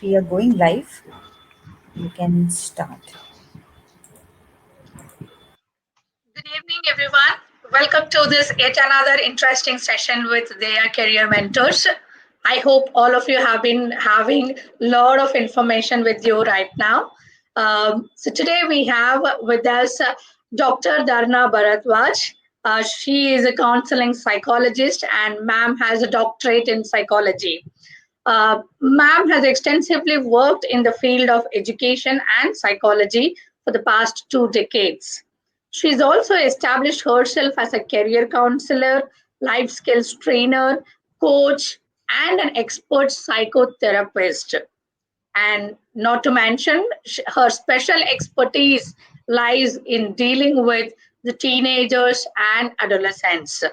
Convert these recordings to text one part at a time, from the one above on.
We are going live. You can start. Good evening, everyone. Welcome to this yet another interesting session with their career mentors. I hope all of you have been having a lot of information with you right now. So today we have with us Dr. Dharna Bharadwaj. She is a counseling psychologist and ma'am has a doctorate in psychology. Ma'am has extensively worked in the field of education and psychology for the past 2 decades. She's also established herself as a career counselor, life skills trainer, coach, and an expert psychotherapist. And not to mention, her special expertise lies in dealing with the teenagers and adolescents.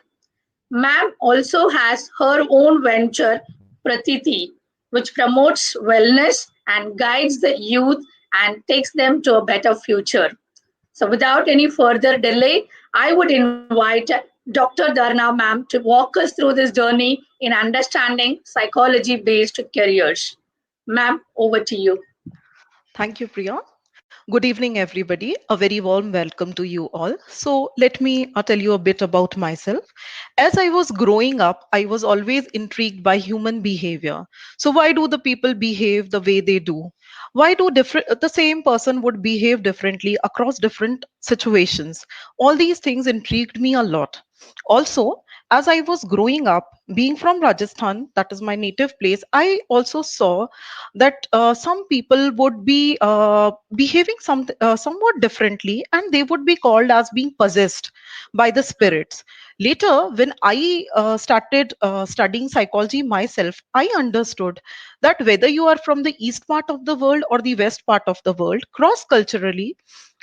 Ma'am also has her own venture, Pratiti, which promotes wellness and guides the youth and takes them to a better future. So, without any further delay, I would invite Dr. Dharna ma'am to walk us through this journey in understanding psychology based careers. Ma'am, over to you. Thank you, Priya. Good evening, everybody. A very warm welcome to you all. So, let me tell you a bit about myself. As I was growing up, I was always intrigued by human behavior. So, why do the people behave the way they do? Why do the same person would behave differently across different situations? All these things intrigued me a lot. Also, as I was growing up, being from Rajasthan, that is my native place, I also saw that some people would be behaving somewhat differently, and they would be called as being possessed by the spirits. Later, when I started studying psychology myself, I understood that whether you are from the east part of the world or the west part of the world, cross culturally,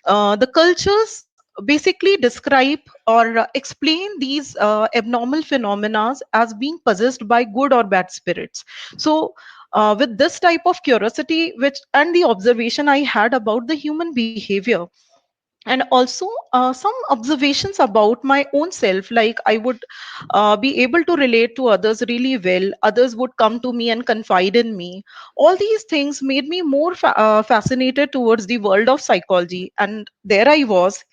the cultures basically describe or explain these abnormal phenomena as being possessed by good or bad spirits. So with this type of curiosity which and the observation I had about the human behavior, and also some observations about my own self, like I would be able to relate to others really well, others would come to me and confide in me. All these things made me more fascinated towards the world of psychology, and there I was,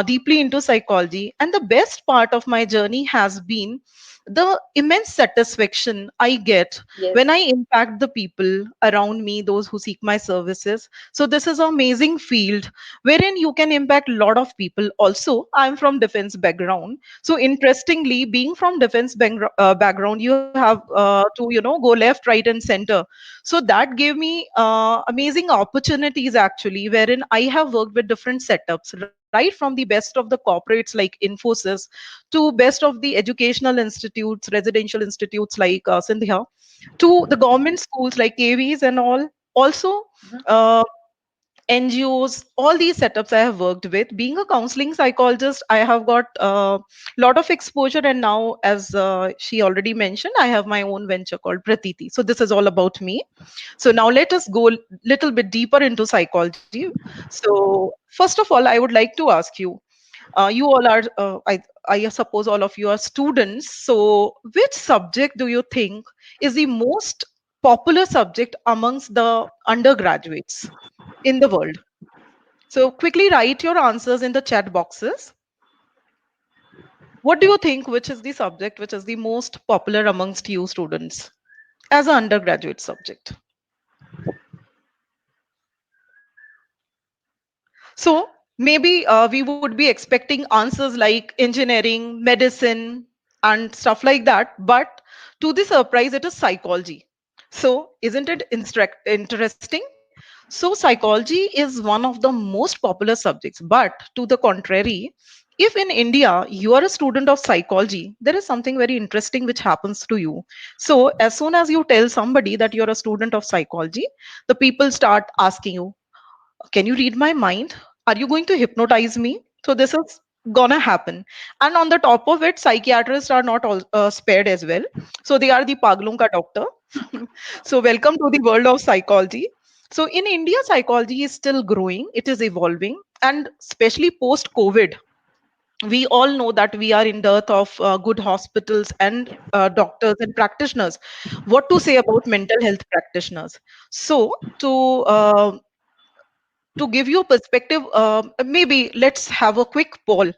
deeply into psychology. And the best part of my journey has been the immense satisfaction I get when I Yes. impact the people around me, those who seek my services. So this is an amazing field wherein you can impact a lot of people. Also, I'm from defense background. So interestingly, being from defense background, you have to go left, right, and center. So that gave me amazing opportunities actually, wherein I have worked with different setups, right from the best of the corporates like Infosys to best of the educational institutes, residential institutes like Sindhya, to the government schools like KVs and all. Also, uh, NGOs, all these setups I have worked with. Being a counseling psychologist, I have got a lot of exposure, and now, as she already mentioned, I have my own venture called Pratiti. So this is all about me. So now let us go a little bit deeper into psychology. So first of all, I would like to ask you. You all are, I suppose, all of you are students. So which subject do you think is the most popular subject amongst the undergraduates in the world? So quickly write your answers in the chat boxes. What do you think, which is the subject which is the most popular amongst you students as an undergraduate subject? So maybe we would be expecting answers like engineering, medicine, and stuff like that. But to the surprise, it is psychology. So isn't it interesting? So psychology is one of the most popular subjects. But to the contrary, if in India you are a student of psychology, there is something very interesting which happens to you. So as soon as you tell somebody that you're a student of psychology, the people start asking you, can you read my mind? Are you going to hypnotize me? So this is gonna happen. And on the top of it, psychiatrists are not all, spared as well. So they are the paglon ka doctor. So welcome to the world of psychology. So in India, psychology is still growing, it is evolving, and especially post COVID, We all know that we are in dearth of good hospitals and doctors and practitioners. What to say about mental health practitioners? So to give you a perspective, maybe let's have a quick poll.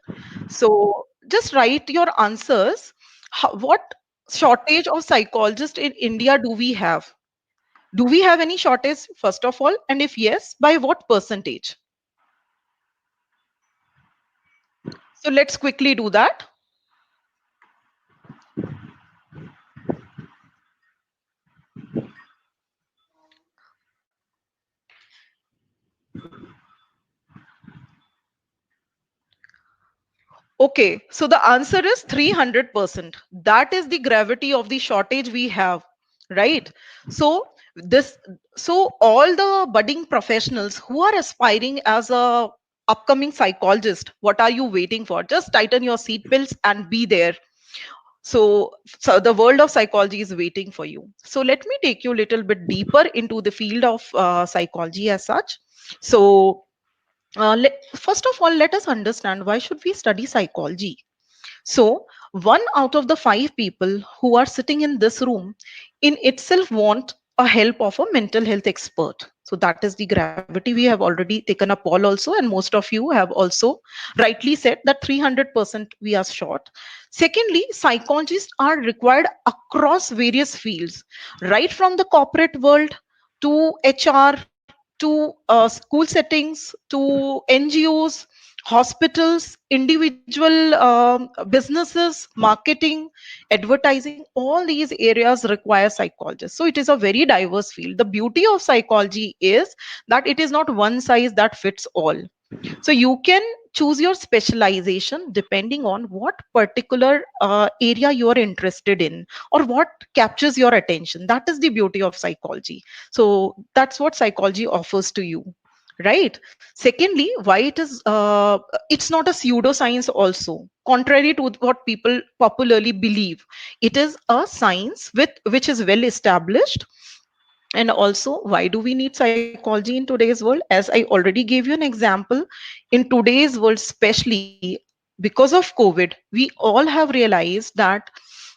So just write your answers. What shortage of psychologists in India do we have? Do we have any shortage, first of all? And if yes, by what percentage? So let's quickly do that. Okay, so the answer is 300%. That is the gravity of the shortage we have, right? So this, so all the budding professionals who are aspiring as a upcoming psychologist, what are you waiting for? Just tighten your seatbelts and be there. So the world of psychology is waiting for you. So let me take you a little bit deeper into the field of psychology as such. So first of all, let us understand why should we study psychology. So, one out of the five people who are sitting in this room in itself want a help of a mental health expert. So, that is the gravity. We have already taken a poll also, and most of you have also rightly said that 300% we are short. Secondly, psychologists are required across various fields, right from the corporate world to HR to school settings to NGOs, hospitals, individual businesses, marketing, advertising. All these areas require psychologists. So it is a very diverse field. The beauty of psychology is that it is not one size that fits all. So you can choose your specialization depending on what particular area you are interested in or what captures your attention. That is the beauty of psychology. So that's what psychology offers to you, right? Secondly, why it's not a pseudoscience also, contrary to what people popularly believe. It is a science with which is well established. And also, why do we need psychology in today's world? As I already gave you an example, in today's world, especially because of COVID, we all have realized that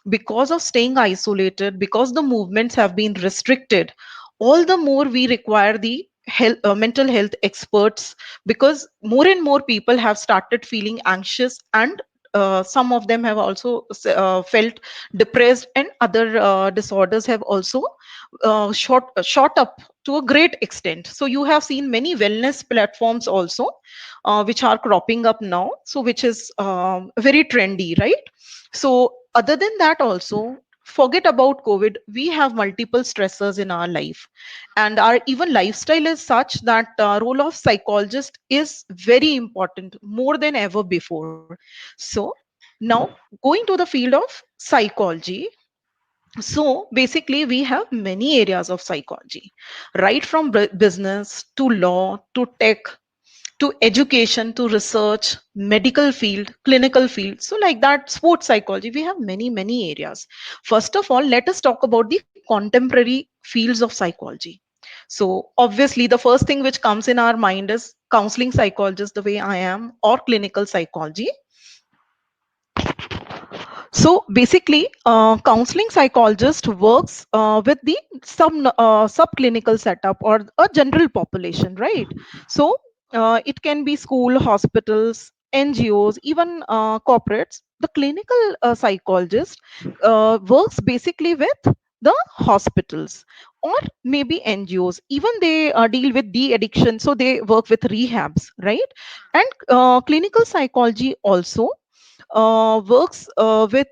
because of staying isolated, because the movements have been restricted, all the more we require the mental health experts, because more and more people have started feeling anxious, and some of them have also felt depressed, and other disorders have also shot up to a great extent. So you have seen many wellness platforms also, which are cropping up now. So which is very trendy, right? So other than that also, forget about COVID. We have multiple stressors in our life, and our even lifestyle is such that role of psychologist is very important, more than ever before. So now, going to the field of psychology, so basically, we have many areas of psychology, right from business to law to tech to education to research, medical field, clinical field. So, like that, sports psychology, we have many areas. First of all, let us talk about the contemporary fields of psychology. So, obviously, the first thing which comes in our mind is counseling psychologist, the way I am, or clinical psychology. So basically, counseling psychologist works with the subclinical setup or a general population, right? So it can be school, hospitals, NGOs, even corporates. The clinical psychologist works basically with the hospitals or maybe NGOs. Even they deal with de-addiction, so they work with rehabs, right? And clinical psychology also works with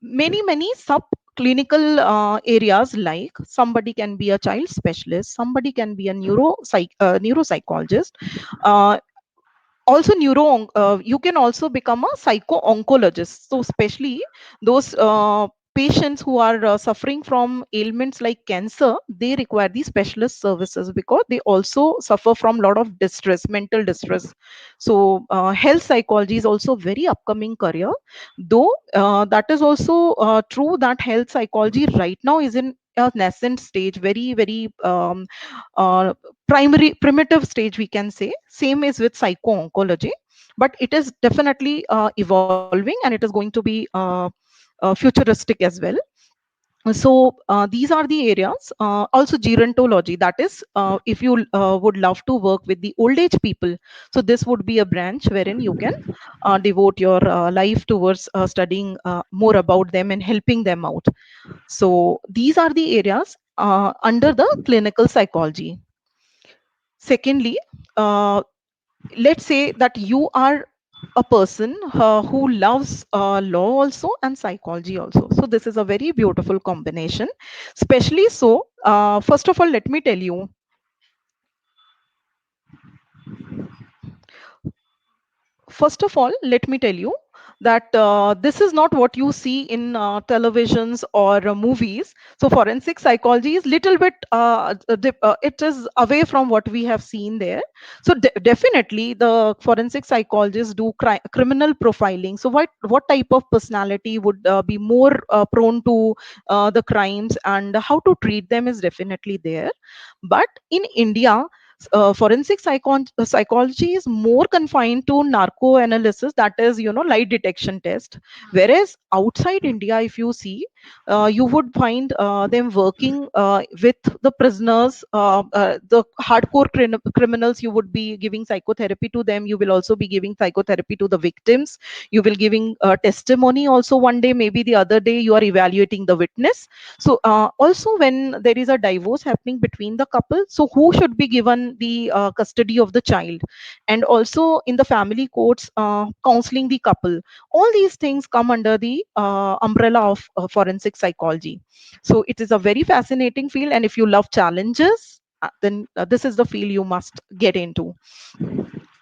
many subclinical areas, like somebody can be a child specialist, somebody can be a neuropsychologist, uh, also you can also become a psycho oncologist. So especially those patients who are suffering from ailments like cancer, they require these specialist services because they also suffer from a lot of distress, mental distress. So health psychology is also very upcoming career, though that is also true that health psychology right now is in a nascent stage, very uh, primary primitive stage, we can say. Same is with psycho oncology. but it is definitely evolving, and it is going to be futuristic as well. So these are the areas. Also gerontology, that is, if you would love to work with the old age people, so this would be a branch wherein you can devote your life towards studying more about them and helping them out. So these are the areas under the clinical psychology. Secondly, uh, let's say that you are a person who loves law also and psychology also. So this is a very beautiful combination. Especially so, first of all, let me tell you, first of all, let me tell you that this is not what you see in televisions or movies. So forensic psychology is little bit it is away from what we have seen there. So definitely the forensic psychologists do criminal profiling. So what type of personality would be more prone to the crimes, and how to treat them is definitely there. But in India, forensic psychology is more confined to narco analysis, that is, lie detection test. Whereas outside India, if you see, you would find them working with the prisoners, the hardcore criminals. You would be giving psychotherapy to them. You will also be giving psychotherapy to the victims. You will giving testimony also. One day, maybe the other day, you are evaluating the witness. So also when there is a divorce happening between the couple, so who should be given the custody of the child, and also in the family courts, counseling the couple. All these things come under the umbrella of forensic psychology. So it is a very fascinating field, and if you love challenges, then this is the field you must get into.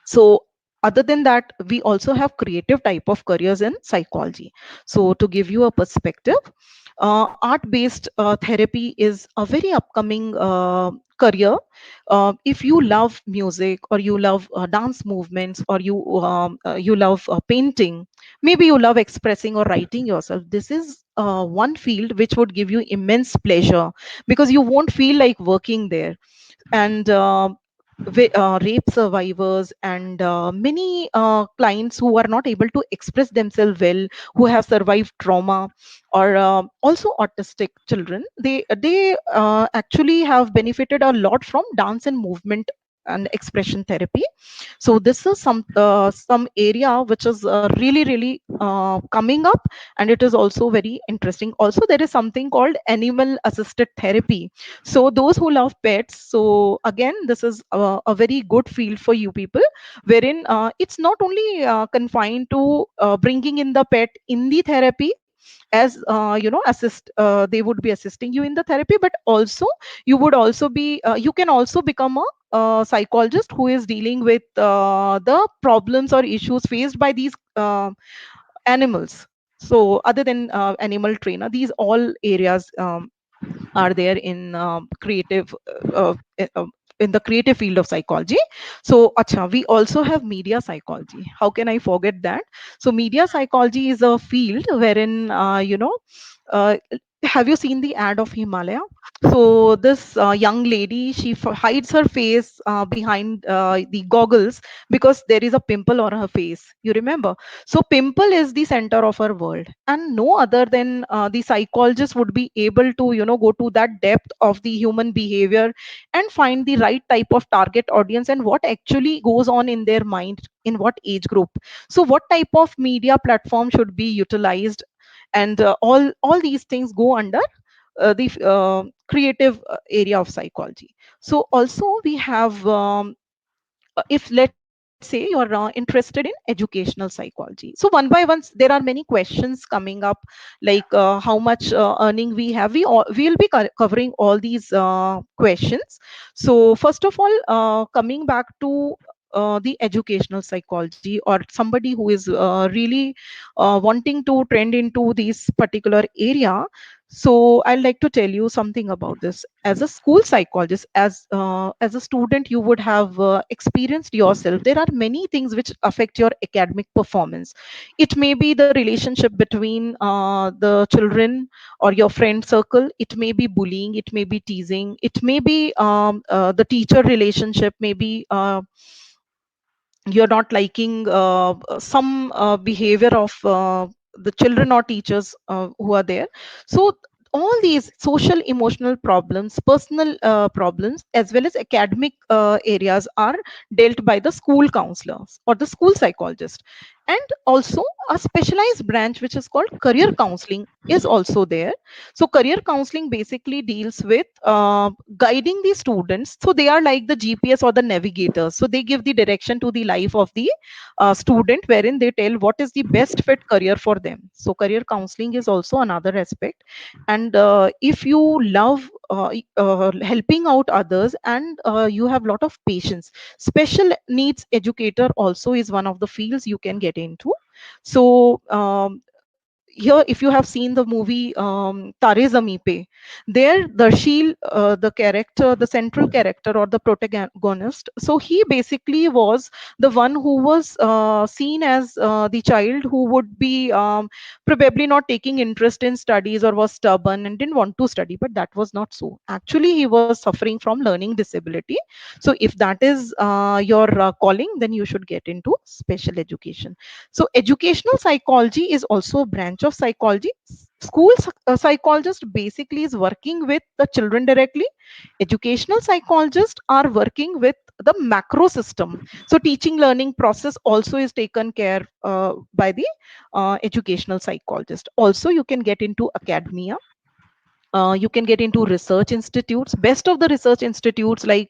So other than that, we also have creative type of careers in psychology. So to give you a perspective, art based therapy is a very upcoming career. If you love music, or you love dance movements, or you love painting, maybe you love expressing or writing yourself, this is one field which would give you immense pleasure, because you won't feel like working there. And rape survivors, and many clients who are not able to express themselves well, who have survived trauma, or also autistic children, they actually have benefited a lot from dance and movement and expression therapy. So this is some area which is really coming up, and it is also very interesting. Also, there is something called animal assisted therapy. So those who love pets, so again, this is a very good field for you people, wherein it's not only confined to bringing in the pet in the therapy, as they would be assisting you in the therapy, but also you can also become a psychologist who is dealing with the problems or issues faced by these animals. So other than animal trainer, these all areas are there in creative in the creative field of psychology. So acha, we also have media psychology. How can I forget that? So media psychology is a field wherein uh, have you seen the ad of Himalaya? So this young lady, she hides her face behind the goggles, because there is a pimple on her face, you remember? So pimple is the center of her world, and no other than the psychologist would be able to go to that depth of the human behavior, and find the right type of target audience, and what actually goes on in their mind, in what age group. So what type of media platform should be utilized, and all these things go under the creative area of psychology. So also we have if let's say you are interested in educational psychology, so one by one there are many questions coming up, like how much earning we have. We'll be covering all these questions. So first of all, coming back to the educational psychology, or somebody who is really wanting to trend into this particular area. So I'd like to tell you something about this. As a school psychologist, as a student, you would have experienced yourself. There are many things which affect your academic performance. It may be the relationship between the children or your friend circle. It may be bullying. It may be teasing. It may be the teacher relationship. Maybe you're not liking some behavior of the children or teachers who are there. So all these social emotional problems, personal problems, as well as academic areas are dealt by the school counselors or the school psychologist. And also a specialized branch which is called career counseling is also there. So career counseling basically deals with guiding the students. So they are like the GPS or the navigators. So they give the direction to the life of the student, wherein they tell what is the best fit career for them. So career counseling is also another aspect. And if you love helping out others, and you have lot of patience, special needs educator also is one of the fields you can get into. So here, if you have seen the movie Tare Zameen Pe, there Darshil, the character, the central character or the protagonist, so he basically was the one who was seen as the child who would be probably not taking interest in studies or was stubborn and didn't want to study, but that was not so. Actually, he was suffering from learning disability. So if that is your calling, then you should get into special education. So educational psychology is also a branch of psychology. School psychologist basically is working with the children directly. Educational psychologists are working with the macro system. So teaching learning process also is taken care by the educational psychologist. Also, you can get into academia. You can get into research institutes. Best of the research institutes like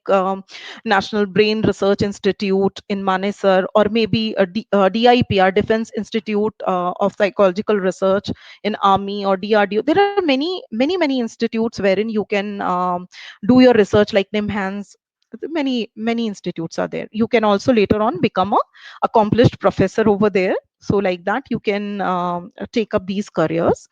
National Brain Research Institute in Manesar, or maybe DIPR, Defense Institute of Psychological Research in Army, or DRDO. There are many institutes wherein you can do your research, like NIMHANS. Many institutes are there. You can also later on become a accomplished professor over there. So like that, you can take up these careers.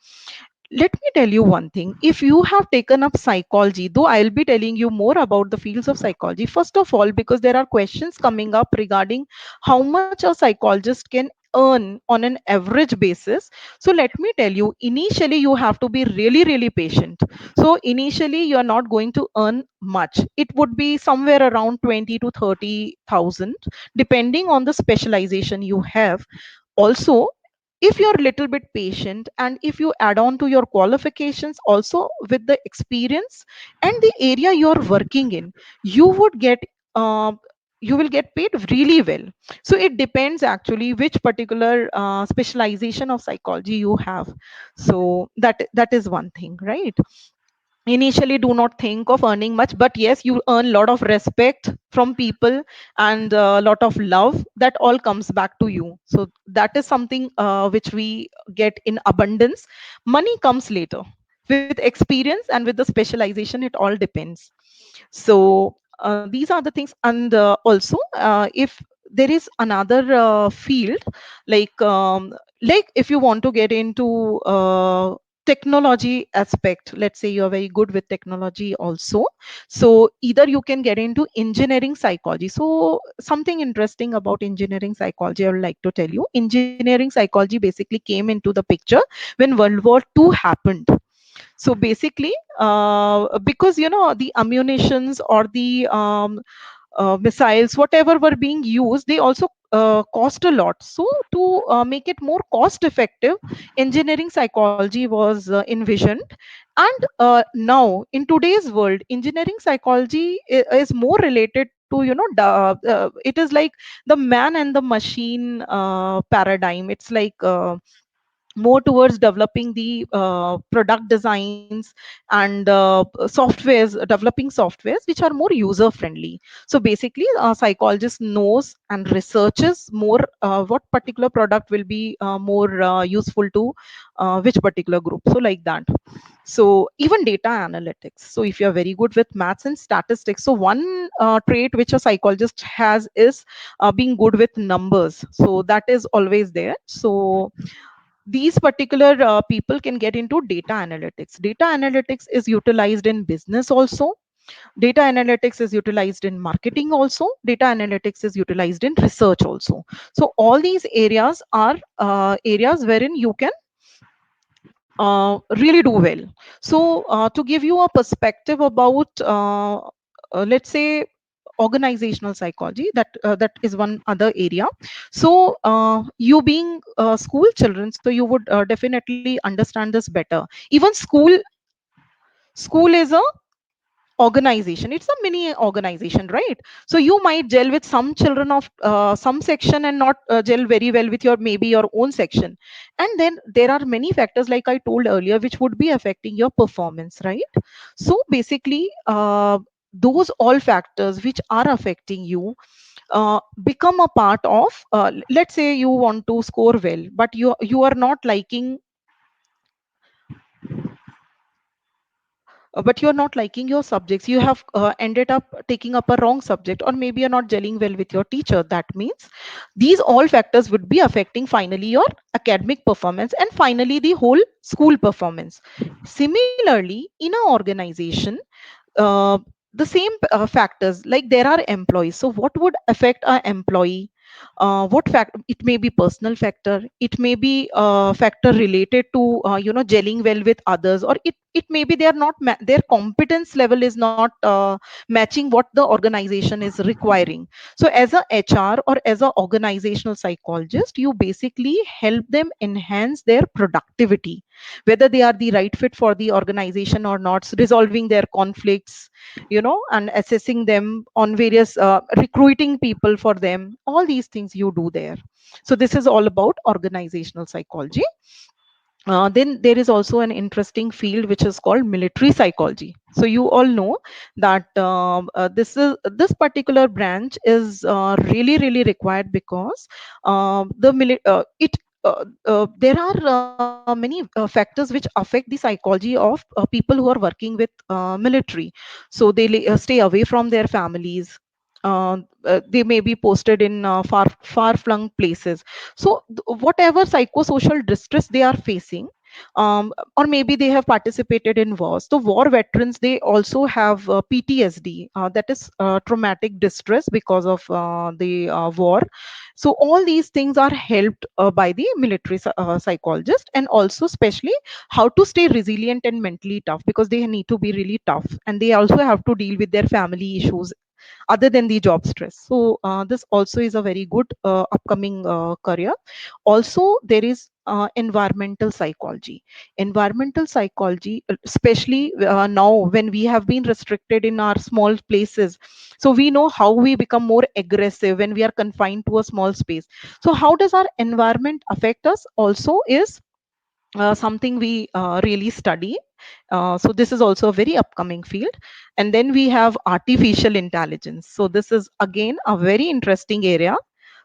Let me tell you one thing. If you have taken up psychology, though I'll be telling you more about the fields of psychology, first of all, because there are questions coming up regarding how much a psychologist can earn on an average basis. So let me tell you, initially you have to be really patient. So initially you are not going to earn much. It would be somewhere around 20 to 30,000, depending on the specialization you have. Also, if you're a little bit patient, and if you add on to your qualifications also with the experience and the area you're working in, you would get uh, you will get paid really well. So it depends actually which particular specialization of psychology you have. So that is one thing, right? Initially, do not think of earning much, but yes, you earn a lot of respect from people and a lot of love. That all comes back to you. So that is something which we get in abundance. Money comes later with experience, and with the specialization it all depends. So these are the things. And also, if there is another field, like if you want to get into technology aspect, let's say you're very good with technology also, so either you can get into engineering psychology. So something interesting about engineering psychology I would like to tell you. Engineering psychology basically came into the picture when World War II happened. So basically, because the ammunitions or the missiles, whatever were being used, they also cost a lot. So to make it more cost effective, engineering psychology was envisioned. And now in today's world, engineering psychology is more related to it is like the man and the machine paradigm. It's like more towards developing the product designs and softwares, developing softwares which are more user friendly. So basically, a psychologist knows and researches more what particular product will be more useful to which particular group. So like that. So even data analytics. So if you're very good with maths and statistics, so one trait which a psychologist has is being good with numbers. So that is always there. So these particular people can get into data analytics. Data analytics is utilized in business also. Data analytics is utilized in marketing also. Data analytics is utilized in research also. So all these areas are areas wherein you can really do well. So to give you a perspective about let's say organizational psychology. That is one other area. So you being school children, so you would definitely understand this better. Even school is a organization, it's a mini organization, right? So you might gel with some children of some section and not gel very well with your maybe your own section. And then there are many factors, like I told earlier, which would be affecting your performance, right? So basically those all factors which are affecting you become a part of, let's say you want to score well, but you are not liking, but you're not liking your subjects, you have ended up taking up a wrong subject, or maybe you're not gelling well with your teacher. That means these all factors would be affecting finally your academic performance and finally the whole school performance. Similarly, in an organization, uh, the same factors, like there are employees, so what would affect an employee? What fact, it may be personal factor, it may be factor related to gelling well with others, or it may be they are not their competence level is not matching what the organization is requiring. So as a HR or as a organizational psychologist, you basically help them enhance their productivity, whether they are the right fit for the organization or not, resolving their conflicts, and assessing them on various recruiting people for them. All these things you do there. So this is all about organizational psychology. Then there is also an interesting field which is called military psychology. So you all know that this particular branch is really required because there are many factors which affect the psychology of people who are working with military. So they stay away from their families. They may be posted in far flung places. So whatever psychosocial distress they are facing, or maybe they have participated in wars. So war veterans, they also have PTSD, that is traumatic distress because of the war. So all these things are helped by the military psychologist, and also especially how to stay resilient and mentally tough, because they need to be really tough, and they also have to deal with their family issues other than the job stress. So this also is a very good upcoming career. Also there is environmental psychology. Environmental psychology, especially now when we have been restricted in our small places, so we know how we become more aggressive when we are confined to a small space. So how does our environment affect us also is something we really study. So this is also a very upcoming field. And then we have artificial intelligence. So this is again a very interesting area.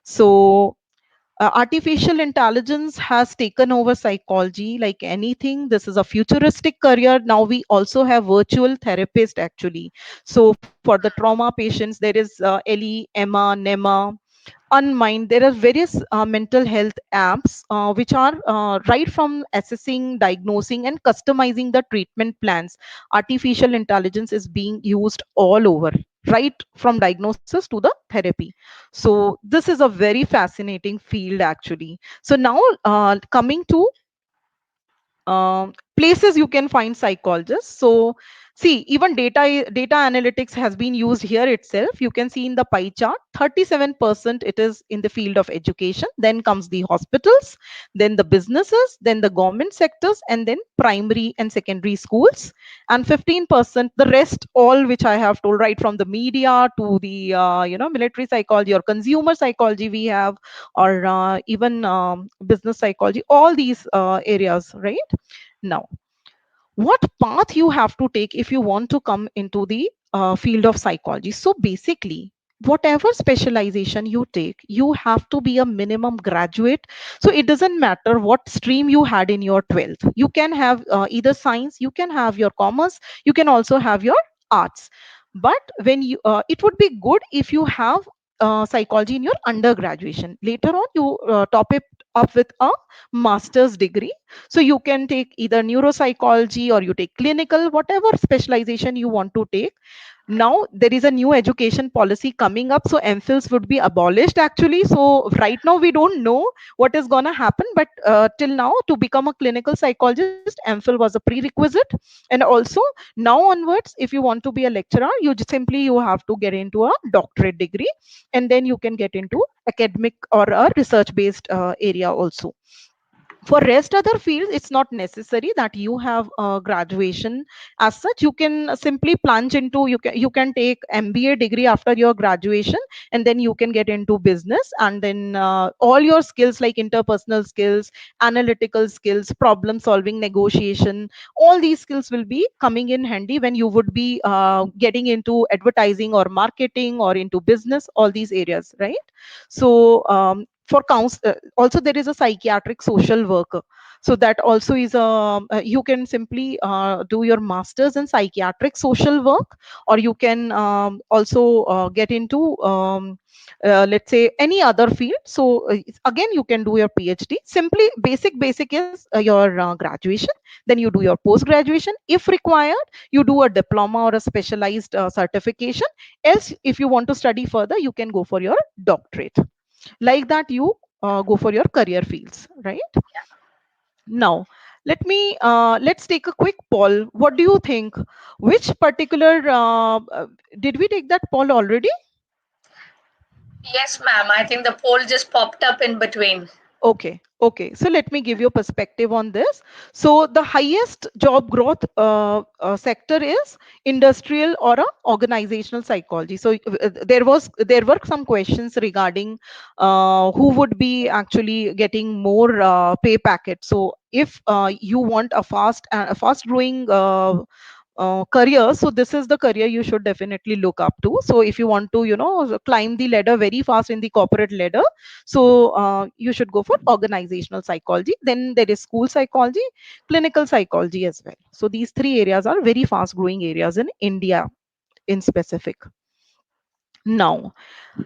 So artificial intelligence has taken over psychology like anything. This is a futuristic career. Now we also have virtual therapist actually. So for the trauma patients, there is Ellie, Emma, Nema, Unmind. There are various mental health apps which are right from assessing, diagnosing, and customizing the treatment plans. Artificial intelligence is being used all over, right from diagnosis to the therapy. So this is a very fascinating field actually. So now coming to places you can find psychologists. So see, even data analytics has been used here itself. You can see in the pie chart, 37% it is in the field of education, then comes the hospitals, then the businesses, then the government sectors, and then primary and secondary schools. And 15% the rest, all which I have told, right from the media to the military psychology or consumer psychology we have, or even business psychology, all these areas, right? Now, what path you have to take if you want to come into the field of psychology? So basically, whatever specialization you take, you have to be a minimum graduate. So it doesn't matter what stream you had in your 12th. You can have either science, you can have your commerce, you can also have your arts. But when you it would be good if you have psychology in your undergraduation. Later on you top it up with a master's degree. So you can take either neuropsychology or you take clinical, whatever specialization you want to take. now there is a new education policy coming up, so mphils would be abolished actually. So right now we don't know what is going to happen, but till now, to become a clinical psychologist, mphil was a prerequisite. And also, now onwards, if you want to be a lecturer, simply you have to get into a doctorate degree, and then you can get into academic or a research based area also. For rest other fields, it's not necessary that you have graduation as such. You can simply plunge into, you can take mba degree after your graduation, and then you can get into business, and then all your skills like interpersonal skills, analytical skills, problem solving, negotiation, all these skills will be coming in handy when you would be getting into advertising or marketing or into business, all these areas, right? So for also there is a psychiatric social worker, so that also is a you can simply do your masters in psychiatric social work, or you can also get into let's say any other field. So again, you can do your phd. Simply basic is your graduation, then you do your post graduation. If required, you do a diploma or a specialized certification. Else, if you want to study further, you can go for your doctorate. Like that, you go for your career fields, right? Now, let's take a quick poll. What do you think? Which particular did we take that poll already? Yes, ma'am. I think the poll just popped up in between. Okay. So let me give you perspective on this. So the highest job growth sector is industrial or a organizational psychology. So there were some questions regarding who would be actually getting more pay packet. So if you want a fast growing career, so this is the career you should definitely look up to. So if you want to, climb the ladder very fast in the corporate ladder, so you should go for organizational psychology. Then there is school psychology, clinical psychology as well. So these three areas are very fast growing areas in India in specific. Now,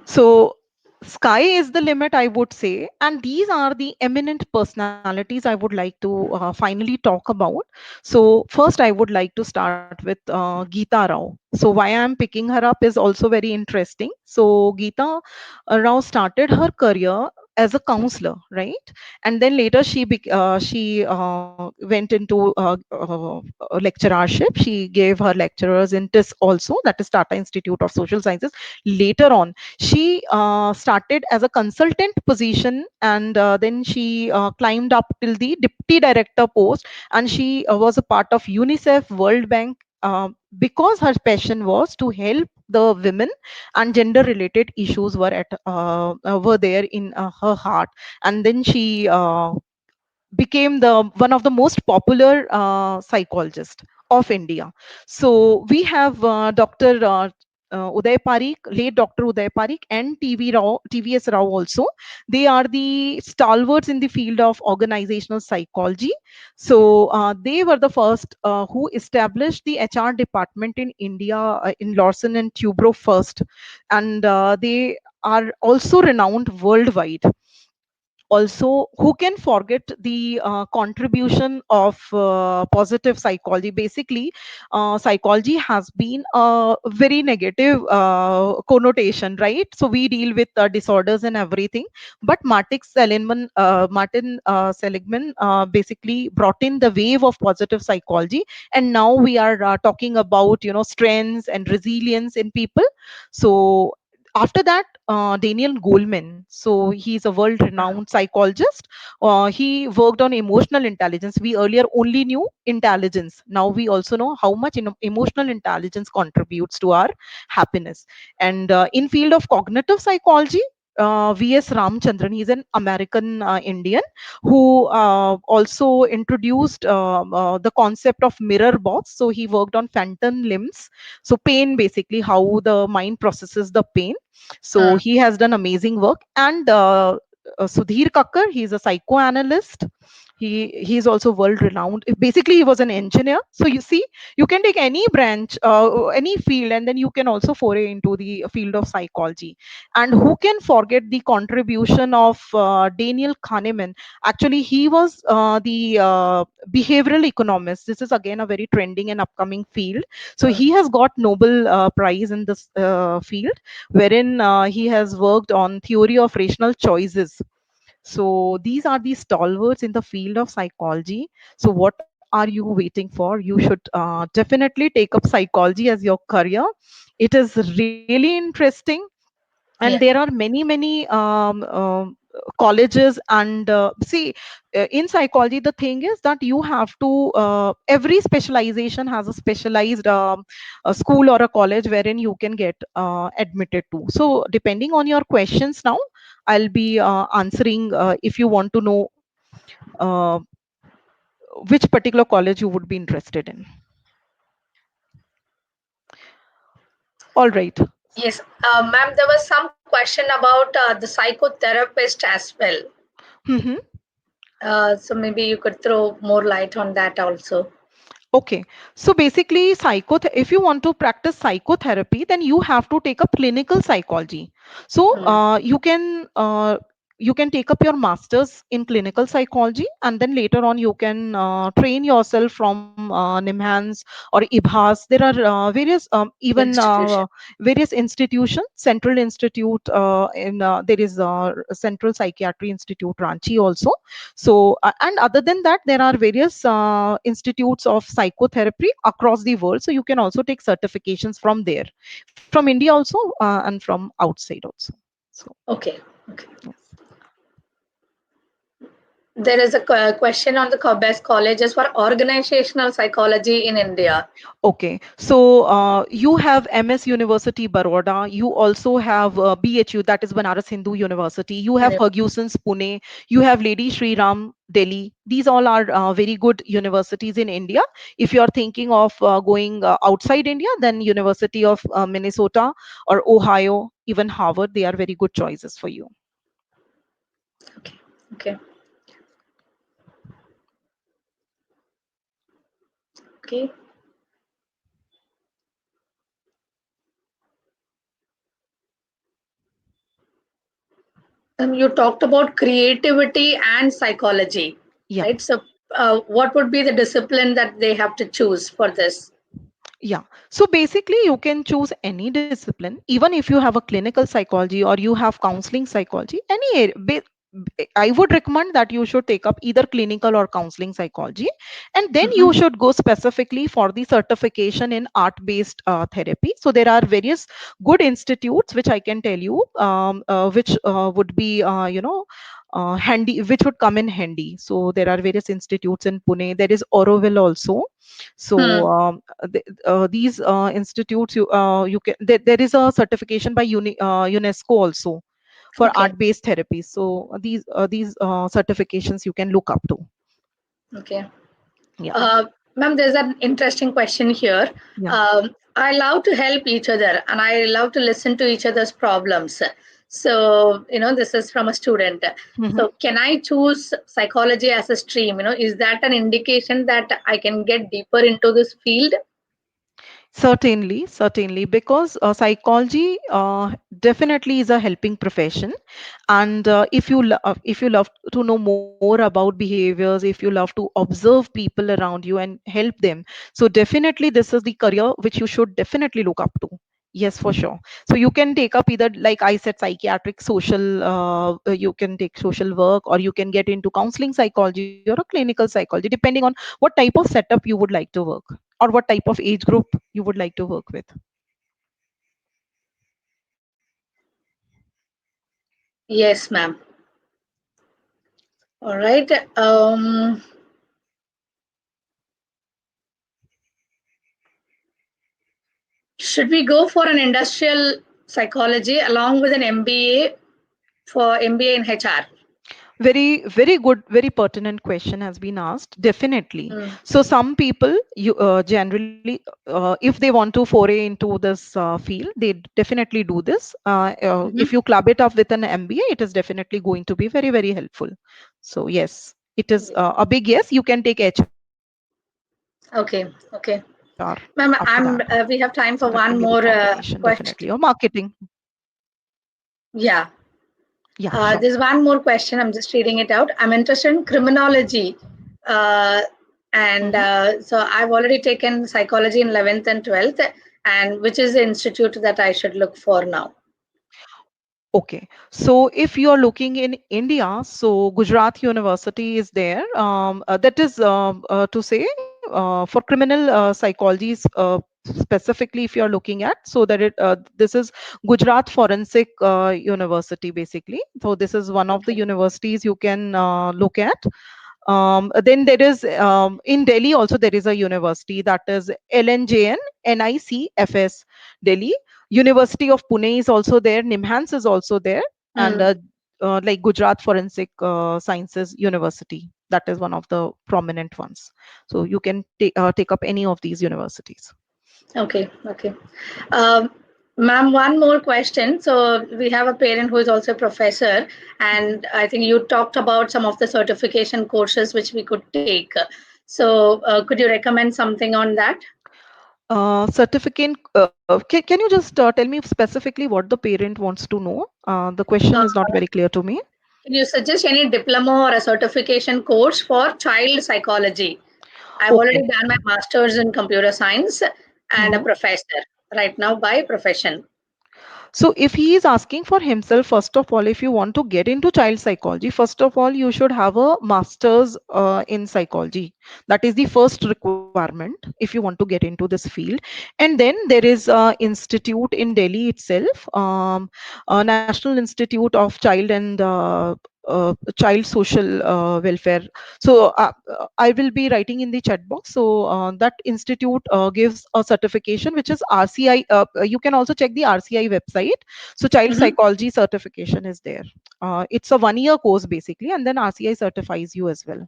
so sky is the limit, I would say. And these are the eminent personalities I would like to finally talk about. So, first, I would like to start with Geeta Rao. So, why I'm picking her up is also very interesting. So, Geeta Rao started her career as a counselor, right? And then later she went into lecturership. She gave her lecturers in TIS also, that is Tata Institute of Social Sciences. Later on, she started as a consultant position, and then she climbed up till the deputy director post, and she was a part of UNICEF, World Bank, because her passion was to help the women, and gender related issues were there in her heart. And then she became the one of the most popular psychologists of India. So we have Dr. Uday Parikh, late Dr. Uday Parikh, and TVS Rao also. They are the stalwarts in the field of organizational psychology. So they were the first who established the HR department in India, in Lawson and Tubro first, and they are also renowned worldwide. Also, who can forget the contribution of positive psychology? Basically, psychology has been a very negative connotation, right? So we deal with disorders and everything, but Martin Seligman basically brought in the wave of positive psychology, and now we are talking about, strengths and resilience in people. So after that, Daniel Goleman. So he's a world renowned psychologist. He worked on emotional intelligence. We earlier only knew intelligence. Now we also know how much emotional intelligence contributes to our happiness. And in field of cognitive psychology, V.S. Ramchandran, he's an American Indian who also introduced the concept of mirror box. So he worked on phantom limbs. So pain, basically, how the mind processes the pain. So Hmm. he has done amazing work. And Sudhir Kakkar, he's a psychoanalyst. He's also world renowned. Basically, he was an engineer. So you see, you can take any branch, any field, and then you can also foray into the field of psychology. And who can forget the contribution of Daniel Kahneman? Actually, he was the behavioral economist. This is again a very trending and upcoming field. So Hmm. he has got Nobel Prize in this field, wherein he has worked on theory of rational choices. So these are the stalwarts in the field of psychology. So what are you waiting for? You should definitely take up psychology as your career. It is really interesting, and there Yeah. are many colleges. And see, in psychology, the thing is that you have to every specialization has a specialized a school or a college wherein you can get admitted to. So depending on your questions now, I'll be answering if you want to know uh, which particular college you would be interested in. All right. Yes, ma'am, there was some question about the psychotherapist as well. Mhm. So maybe you could throw more light on that also. Okay, so basically, if you want to practice psychotherapy, then you have to take up clinical psychology. So Hmm. you can take up your masters in clinical psychology, and then later on you can train yourself from NIMHANS or IBHAS. There are various even Institution. various institutions. Central Institute in there is Central Psychiatry Institute Ranchi also. So, and other than that, there are various institutes of psychotherapy across the world. So, you can also take certifications from there, from India also, and from outside also. So, Okay. Okay. yes. There is a question on the best colleges for organizational psychology in India. Okay, so you have MS University Baroda. You also have BHU, that is Banaras Hindu University. You have Ferguson's Pune. You have Lady Shri Ram Delhi. These all are very good universities in India. If you are thinking of going outside India, then University of Minnesota or Ohio, even Harvard, they are very good choices for you. Okay. Okay. Okay. You talked about creativity and psychology, Yeah. right? So, what would be the discipline that they have to choose for this? Yeah. So basically, you can choose any discipline, even if you have a clinical psychology or you have counseling psychology, I would recommend that you should take up either clinical or counseling psychology. And then Hmm. you should go specifically for the certification in art based therapy. So there are various good institutes, which I can tell you, which would be, handy, which would come in handy. So there are various institutes in Pune. There is Auroville also. So Hmm. these institutes, you can there is a certification by UNESCO also for Okay. art based therapies. So these certifications you can look up to. Okay. Yeah. Ma'am, there's an interesting question here. Yeah. I love to help each other and I love to listen to each other's problems. So, this is from a student. Mhm. So, can I choose psychology as a stream? Is that an indication that I can get deeper into this field? Certainly, certainly, because psychology definitely is a helping profession, and if you love to know more about behaviors, if you love to observe people around you and help them, so definitely this is the career which you should definitely look up to. Yes, for sure. So you can take up either, like I said, psychiatric, social. You can take social work, or you can get into counseling psychology or a clinical psychology, depending on what type of setup you would like to work, or what type of age group you would like to work with. Yes, ma'am. All right. Should we go for an industrial psychology along with an MBA for MBA in HR? Very good, very pertinent question has been asked. Definitely. Mm. So some people, you generally, if they want to foray into this field, they definitely do this. If Mhm. you club it up with an MBA, it is definitely going to be very helpful. So yes, it is a big yes. You can take HR Okay, okay. after Ma'am, that. we have time So for that can one be the more combination, question. definitely. Or marketing. Yeah. Yeah, sure. There's one more question. I'm just reading it out. I'm interested in criminology. Uh, and Mhm. so I've already taken psychology in 11th and 12th. And which is the institute that I should look for now? Okay, so if you are looking in India, so Gujarat University is there. That is to say for criminal psychology, specifically if you are looking at, so that this is Gujarat Forensic University basically. So this is one of the Okay. universities you can look at. Then there is in Delhi also there is a university, that is LNJN NICFS Delhi. University of Pune is also there. Nimhans is also there, and Hmm. like Gujarat Forensic Sciences University. That is one of the prominent ones. So you can take up any of these universities. Okay. Okay. Um, Ma'am, one more question. So we have a parent who is also a professor, and I think you talked about some of the certification courses which we could take. So could you recommend something on that? Certificate. Can you just tell me specifically what the parent wants to know? The question Uh, is not very clear to me. can you suggest any diploma or a certification course for child psychology? I've Okay. already done my master's in computer science and a Mhm. professor right now by profession. So if he is asking for himself, first of all, if you want to get into child psychology, first of all, you should have a master's in psychology. That is the first requirement if you want to get into this field. And then there is a institute in Delhi itself, National Institute of Child and Child Social Welfare. So I will be writing in the chat box. So that institute gives a certification which is RCI. You can also check the RCI website. So child Hmm. psychology certification is there. It's a 1 year course basically, and then RCI certifies you as well.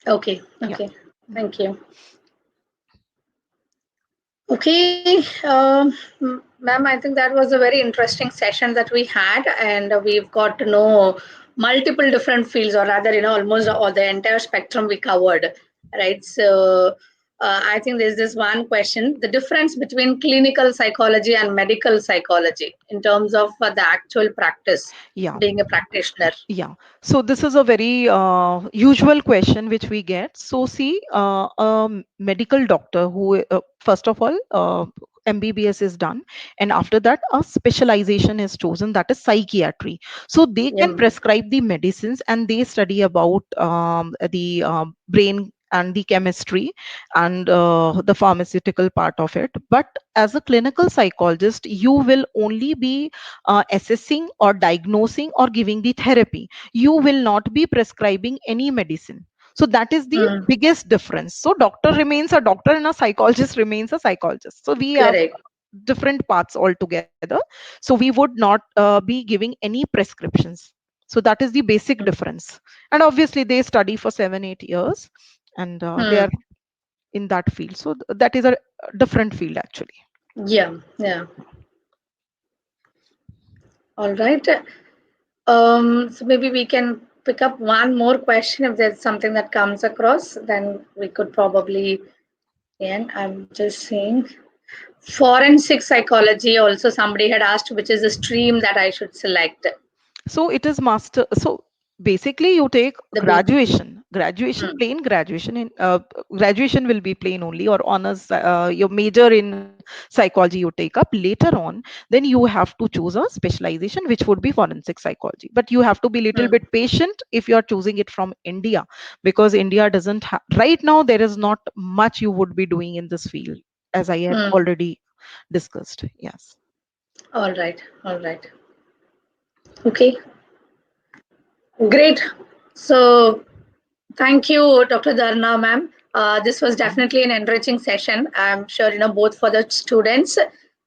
Okay, Yeah. okay. Thank you. Okay, ma'am, I think that was a very interesting session that we had, and we've got to know multiple different fields, or rather, almost all the entire spectrum we covered, right? So, I think there's this one question: the difference between clinical psychology and medical psychology in terms of the actual practice, Yeah. being a practitioner. Yeah, so this is a very usual question which we get. So, see, a medical doctor who, first of all, MBBS is done, and after that, a specialization is chosen, that is psychiatry. So, they can Yeah. prescribe the medicines and they study about the brain and the chemistry and the pharmaceutical part of it. But as a clinical psychologist, you will only be assessing or diagnosing or giving the therapy. You will not be prescribing any medicine. So that is the Mm, biggest difference. So doctor remains a doctor and a psychologist remains a psychologist. So we have correct. different paths altogether. So we would not be giving any prescriptions. So that is the basic difference. And obviously they study for 7 8 years, and they Mm, are in that field. So that is a different field actually. yeah, yeah. All right. So maybe we can pick up one more question if there's something that comes across, then we could probably end. I'm just saying forensic psychology also somebody had asked which is the stream that I should select. So it is master. So basically, you take The BCC. graduation, Hmm. plain graduation. In graduation will be plain only, or honors. Your major in psychology you take up later on. Then you have to choose a specialization, which would be forensic psychology. But you have to be little Hmm. bit patient if you are choosing it from India, because India doesn't have right now. There is not much you would be doing in this field, as I had Hmm. already discussed. Yes. All right. All right. Okay. Great. So thank you, Dr. Dharna, ma'am. This was definitely an enriching session. I'm sure, both for the students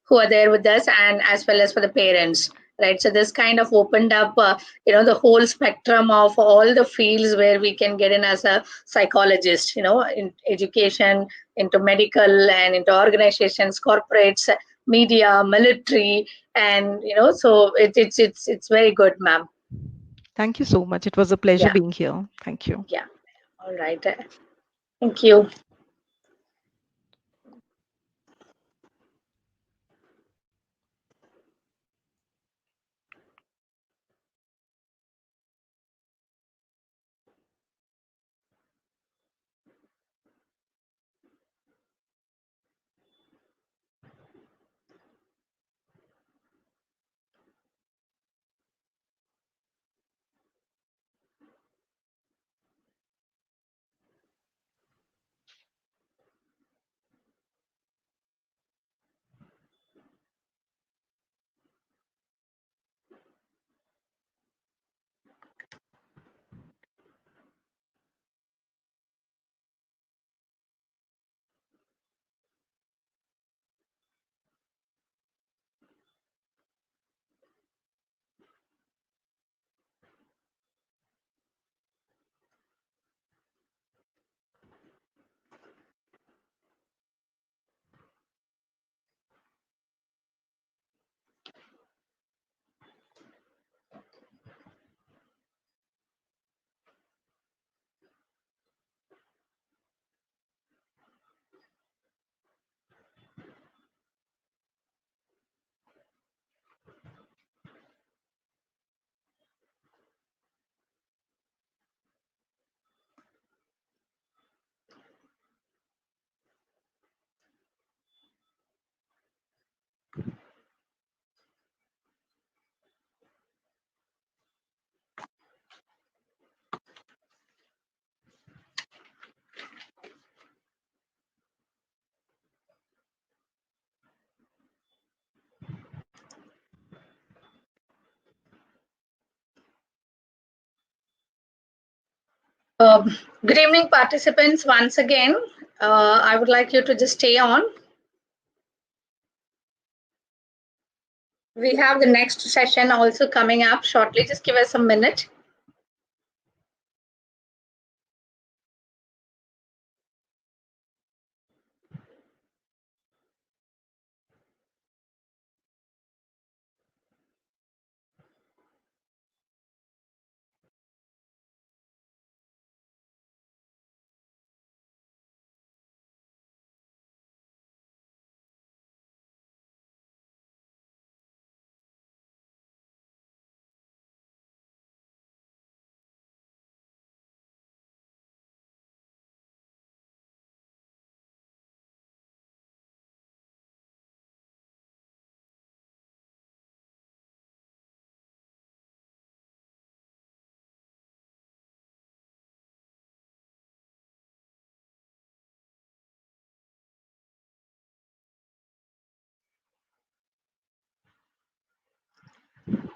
who are there with us and as well as for the parents, right? So this kind of opened up, the whole spectrum of all the fields where we can get in as a psychologist, in education, into medical and into organizations, corporates, media, military, and, so it's very good, ma'am. Thank you so much. It was a pleasure Yeah, being here. Thank you. yeah. All right. Thank you. Good evening, participants. Once again, I would like you to just stay on. We have the next session also coming up shortly. Just give us a minute.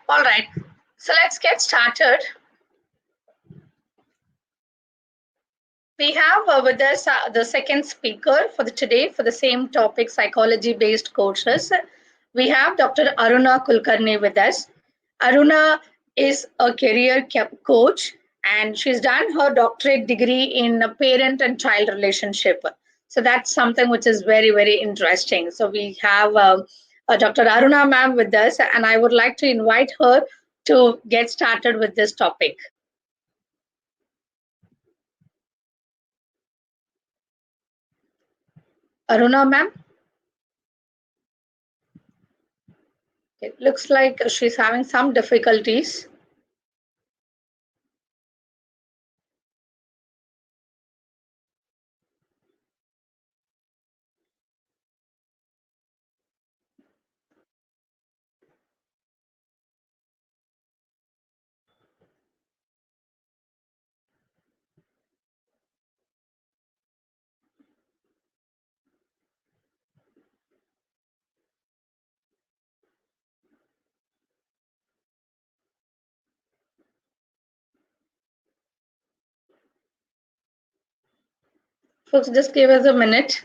All right. So let's get started. We have with us the second speaker for the today for the same topic, psychology-based courses. We have Dr. Aruna Kulkarni with us. Aruna is a career coach, and she's done her doctorate degree in parent and child relationship. So that's something which is very, very interesting. So we have Dr. Aruna ma'am with us, and I would like to invite her to get started with this topic. Aruna ma'am? It looks like she's having some difficulties. Folks, just give us a minute.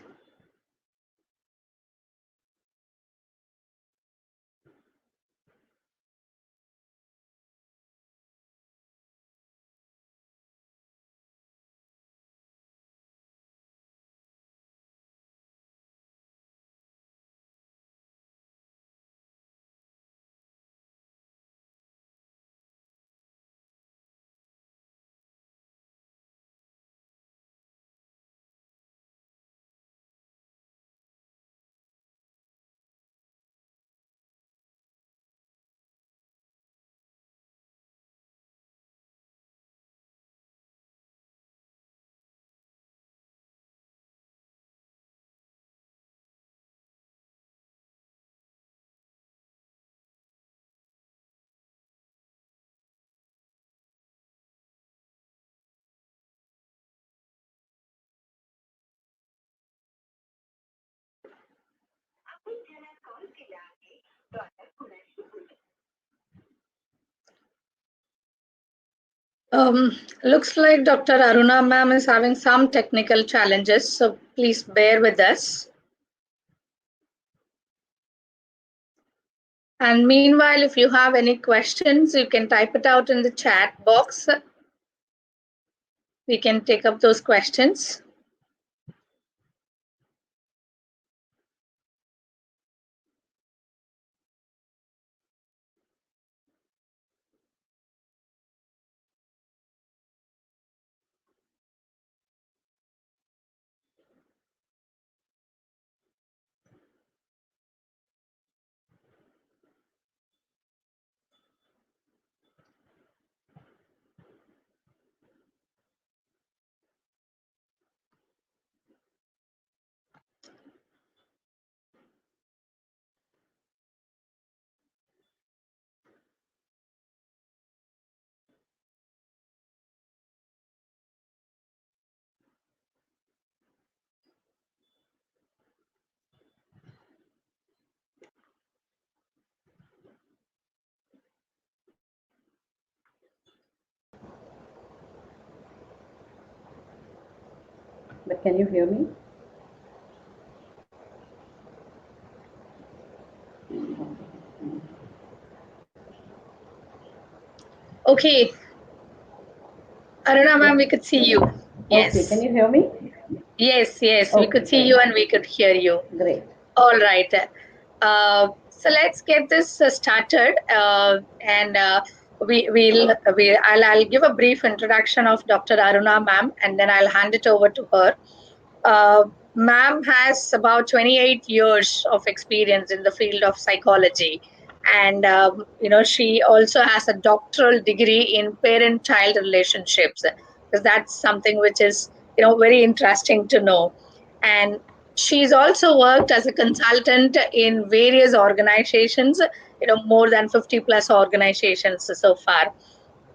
Looks like Dr. Aruna ma'am is having some technical challenges, so please bear with us. And meanwhile, if you have any questions, you can type it out in the chat box. We can take up those questions. But can you hear me? Okay. Aruna ma'am, we could see you. Yes. Okay, can you hear me? Yes, we could see you and we could hear you. Great. All right. So let's get this started, and I'll give a brief introduction of Dr. Aruna ma'am, and then I'll hand it over to her. Ma'am has about 28 years of experience in the field of psychology, and she also has a doctoral degree in parent-child relationships, because that's something which is very interesting to know. And she's also worked as a consultant in various organizations, more than 50 plus organizations so far.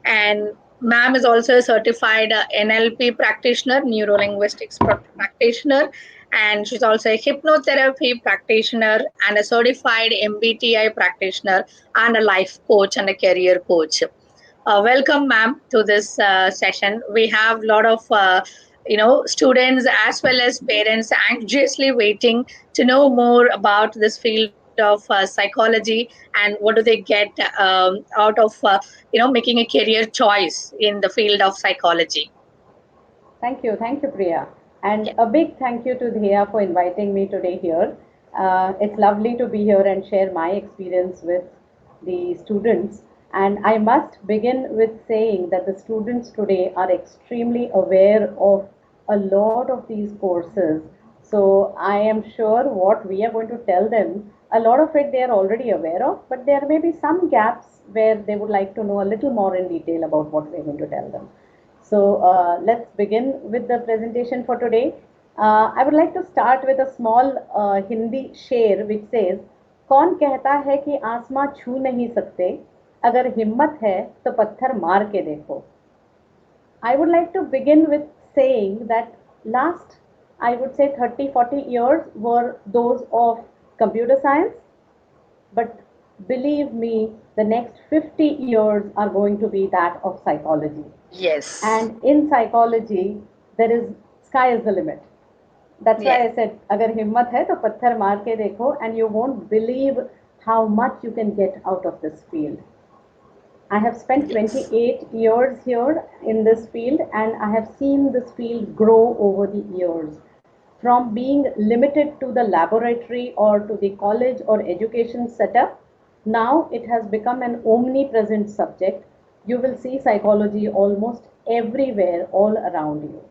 And ma'am is also a certified NLP practitioner, neuro linguistics practitioner, and she's also a hypnotherapy practitioner and a certified MBTI practitioner and a life coach and a career coach. Welcome, ma'am, to this session. We have a lot of students as well as parents anxiously waiting to know more about this field of psychology and what do they get out of making a career choice in the field of psychology. Thank you, Priya. And Yeah. a big thank you to Dhea for inviting me today here. It's lovely to be here and share my experience with the students. And I must begin with saying that the students today are extremely aware of a lot of these courses. So I am sure what we are going to tell them, a lot of it they are already aware of, but there may be some gaps where they would like to know a little more in detail about what we are going to tell them. So let's begin with the presentation for today. I would like to start with a small Hindi शेर which says, कौन कहता है कि आसमां छू नहीं सकते, अगर हिम्मत है तो पत्थर मार के देखो. I would like to begin with saying that last, I would say 30-40 years were those of computer science, but believe me, the next 50 years are going to be that of psychology. Yes. And in psychology, there is sky is the limit. That's why I said, अगर हिम्मत है तो पत्थर मार के देखो, and you won't believe how much you can get out of this field. I have spent 28 years here in this field, and I have seen this field grow over the years. From being limited to the laboratory or to the college or education setup, now it has become an omnipresent subject. You will see psychology almost everywhere, all around you.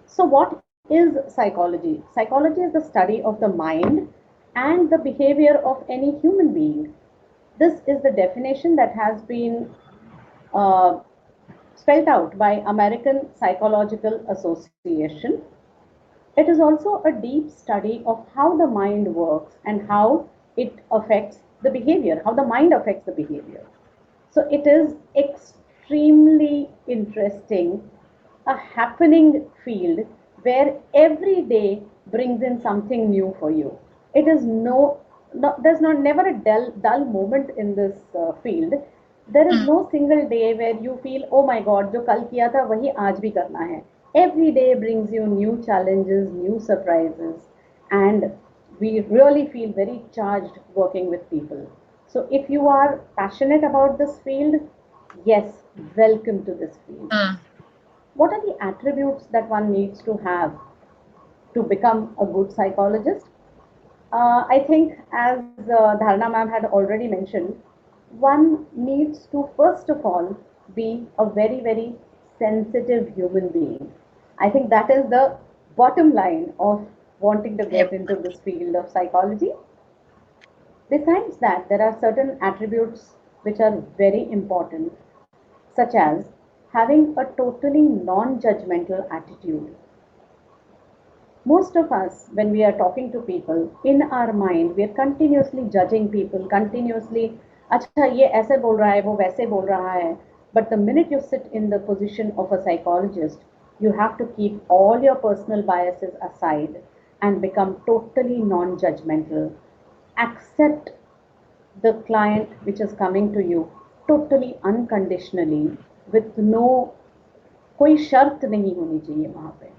So what is psychology? Psychology is the study of the mind and the behavior of any human being. This is the definition that has been spelled out by American Psychological Association. It is also a deep study of how the mind works and how it affects the behavior, how the mind affects the behavior. So it is extremely interesting, a happening field where every day brings in something new for you. It is there's never a dull moment in this field. There is no single day where you feel, oh my God, जो कल किया था वही आज भी करना है. Every day brings you new challenges, new surprises, and we really feel very charged working with people. So if you are passionate about this field, yes, welcome to this field. What are the attributes that one needs to have to become a good psychologist? I think, as Dharna ma'am had already mentioned, one needs to first of all be a very, very sensitive human being. I think that is the bottom line of wanting to get into this field of psychology. Besides that, there are certain attributes which are very important, such as having a totally non judgmental attitude. Most of us, when we are talking to people, in our mind, we are continuously judging people, continuously, अच्छा ये ऐसे बोल रहा है, वो वैसे बोल रहा है. But the minute you sit in the position of a psychologist, you have to keep all your personal biases aside and become totally non-judgmental. Accept the client which is coming to you totally unconditionally with no कोई शर्त नहीं होनी चाहिए वहां पे,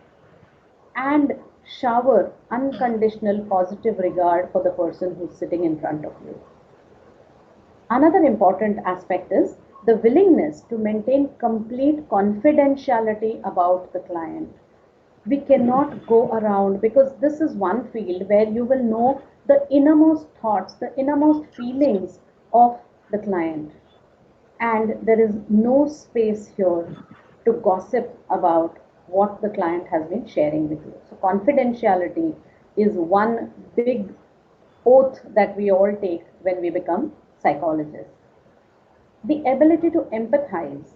and shower unconditional positive regard for the person who's sitting in front of you. Another important aspect is the willingness to maintain complete confidentiality about the client. We cannot go around, because this is one field where you will know the innermost thoughts, the innermost feelings of the client. And there is no space here to gossip about what the client has been sharing with you. So, confidentiality is one big oath that we all take when we become psychologists. The ability to empathize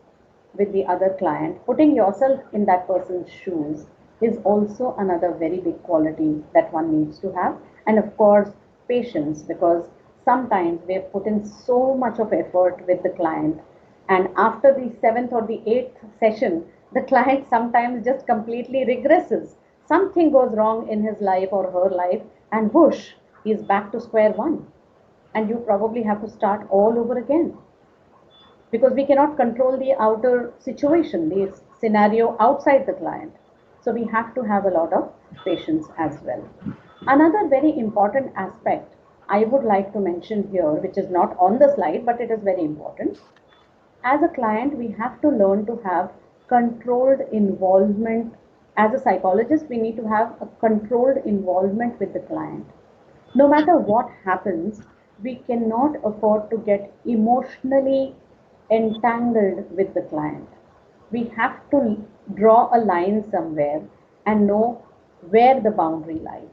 with the other client, putting yourself in that person's shoes, is also another very big quality that one needs to have. And of course, patience, because sometimes we have put in so much of effort with the client, and after the seventh or the eighth session, the client sometimes just completely regresses. Something goes wrong in his life or her life, and whoosh, he's back to square one. And you probably have to start all over again, because we cannot control the outer situation, the scenario outside the client. So we have to have a lot of patience as well. Another very important aspect I would like to mention here, which is not on the slide, but it is very important. As a client, we have to learn to have controlled involvement. As a psychologist, we need to have a controlled involvement with the client. No matter what happens, we cannot afford to get emotionally entangled with the client. We have to draw a line somewhere and know where the boundary lies,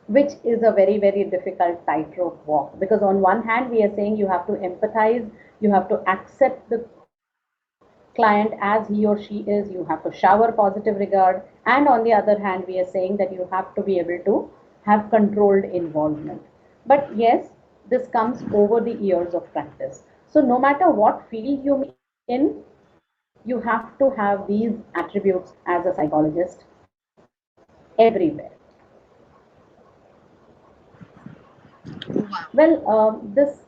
which is a very, very difficult tightrope walk. Because on one hand, we are saying you have to empathize, you have to accept the client as he or she is, you have to shower positive regard, and on the other hand, we are saying that you have to be able to have controlled involvement. But yes, this comes over the years of practice. So no matter what field you in, you have to have these attributes as a psychologist everywhere. Well, this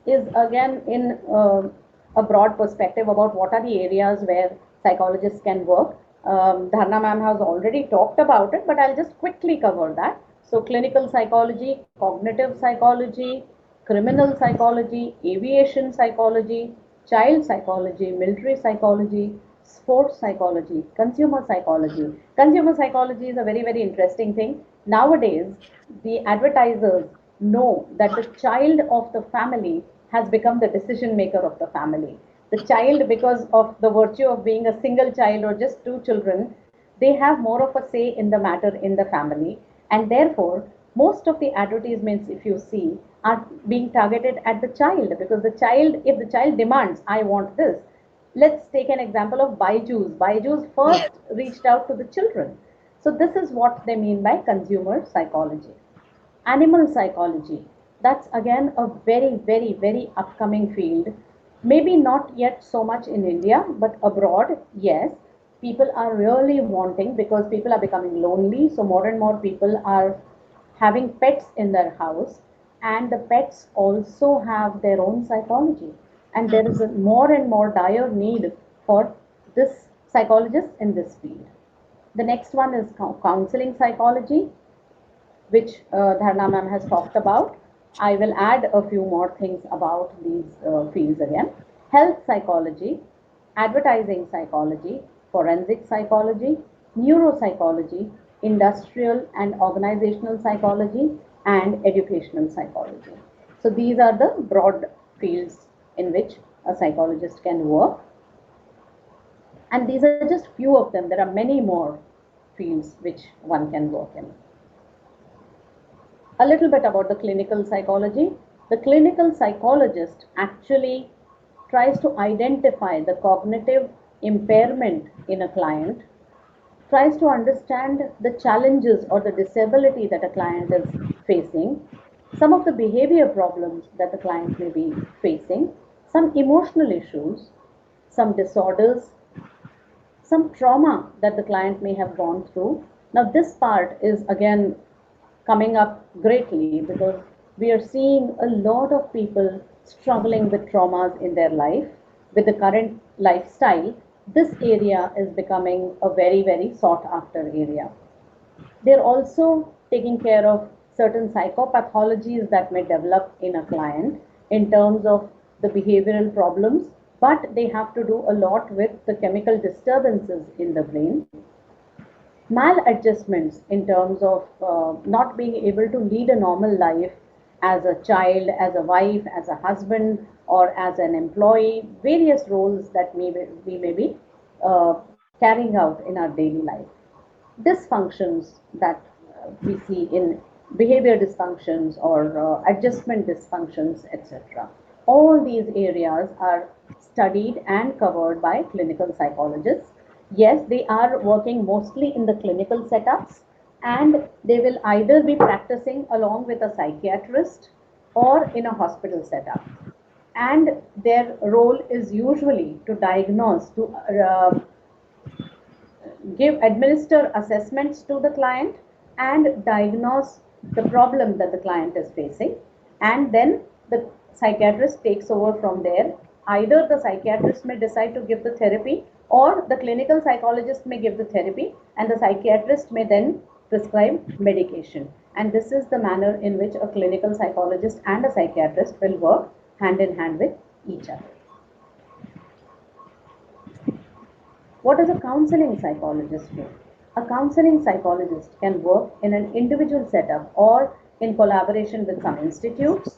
is again in a broad perspective about what are the areas where psychologists can work. Dharna ma'am has already talked about it, but I'll just quickly cover that. So, clinical psychology, cognitive psychology, criminal psychology, aviation psychology, child psychology, military psychology, sports psychology, consumer psychology. Consumer psychology is a very, very interesting thing. Nowadays, the advertisers know that the child of the family has become the decision maker of the family. The child, because of the virtue of being a single child or just two children, they have more of a say in the matter in the family. And therefore, most of the advertisements, if you see, are being targeted at the child, because the child, if the child demands, I want this. Let's take an example of Byju's. Byju's first reached out to the children. So, this is what they mean by consumer psychology. Animal psychology, that's again a very, very, very upcoming field. Maybe not yet so much in India, but abroad, yes. People are really wanting, because people are becoming lonely. So, more and more people are having pets in their house, and the pets also have their own psychology. and there is a more and more dire need for this psychologists in this field. The next one is counseling psychology, which Dharna ma'am has talked about. I will add a few more things about these fields again. Health psychology, advertising psychology, forensic psychology, neuropsychology, industrial and organizational psychology, and educational psychology. So these are the broad fields in which a psychologist can work. And these are just few of them. There are many more fields which one can work in. A little bit about the clinical psychology. The clinical psychologist actually tries to identify the cognitive impairment in a client, tries to understand the challenges or the disability that a client is facing, some of the behavior problems that the client may be facing, some emotional issues, some disorders, some trauma that the client may have gone through. Now, this part is again coming up greatly because we are seeing a lot of people struggling with traumas in their life. With the current lifestyle, this area is becoming a very, very sought after area. They're also taking care of certain psychopathologies that may develop in a client in terms of the behavioral problems, but they have to do a lot with the chemical disturbances in the brain. Maladjustments in terms of not being able to lead a normal life as a child, as a wife, as a husband, or as an employee, various roles that we may be carrying out in our daily life. Dysfunctions that we see in behavior dysfunctions or adjustment dysfunctions, etc. All these areas are studied and covered by clinical psychologists. Yes, they are working mostly in the clinical setups, and they will either be practicing along with a psychiatrist or in a hospital setup. And their role is usually to diagnose, to administer assessments to the client and diagnose the problem that the client is facing, and then the psychiatrist takes over from there. Either the psychiatrist may decide to give the therapy, or the clinical psychologist may give the therapy, and the psychiatrist may then prescribe medication. And this is the manner in which a clinical psychologist and a psychiatrist will work hand in hand with each other. What does a counseling psychologist do? A counseling psychologist can work in an individual setup or in collaboration with some institutes.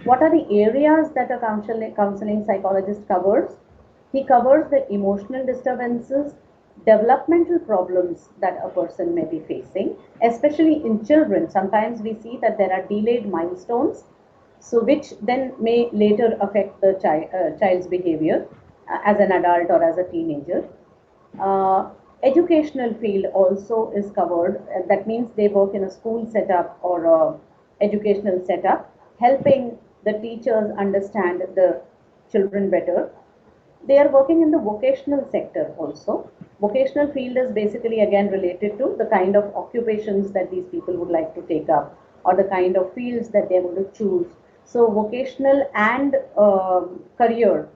What are the areas that a counseling psychologist covers? He covers the emotional disturbances, developmental problems that a person may be facing, especially in children. Sometimes we see that there are delayed milestones, so which then may later affect the child's behavior as an adult or as a teenager. Educational field also is covered. That means they work in a school setup or a educational setup, helping the teachers understand the children better. They are working in the vocational sector also. Vocational field is basically again related to the kind of occupations that these people would like to take up or the kind of fields that they are going to choose. So vocational and career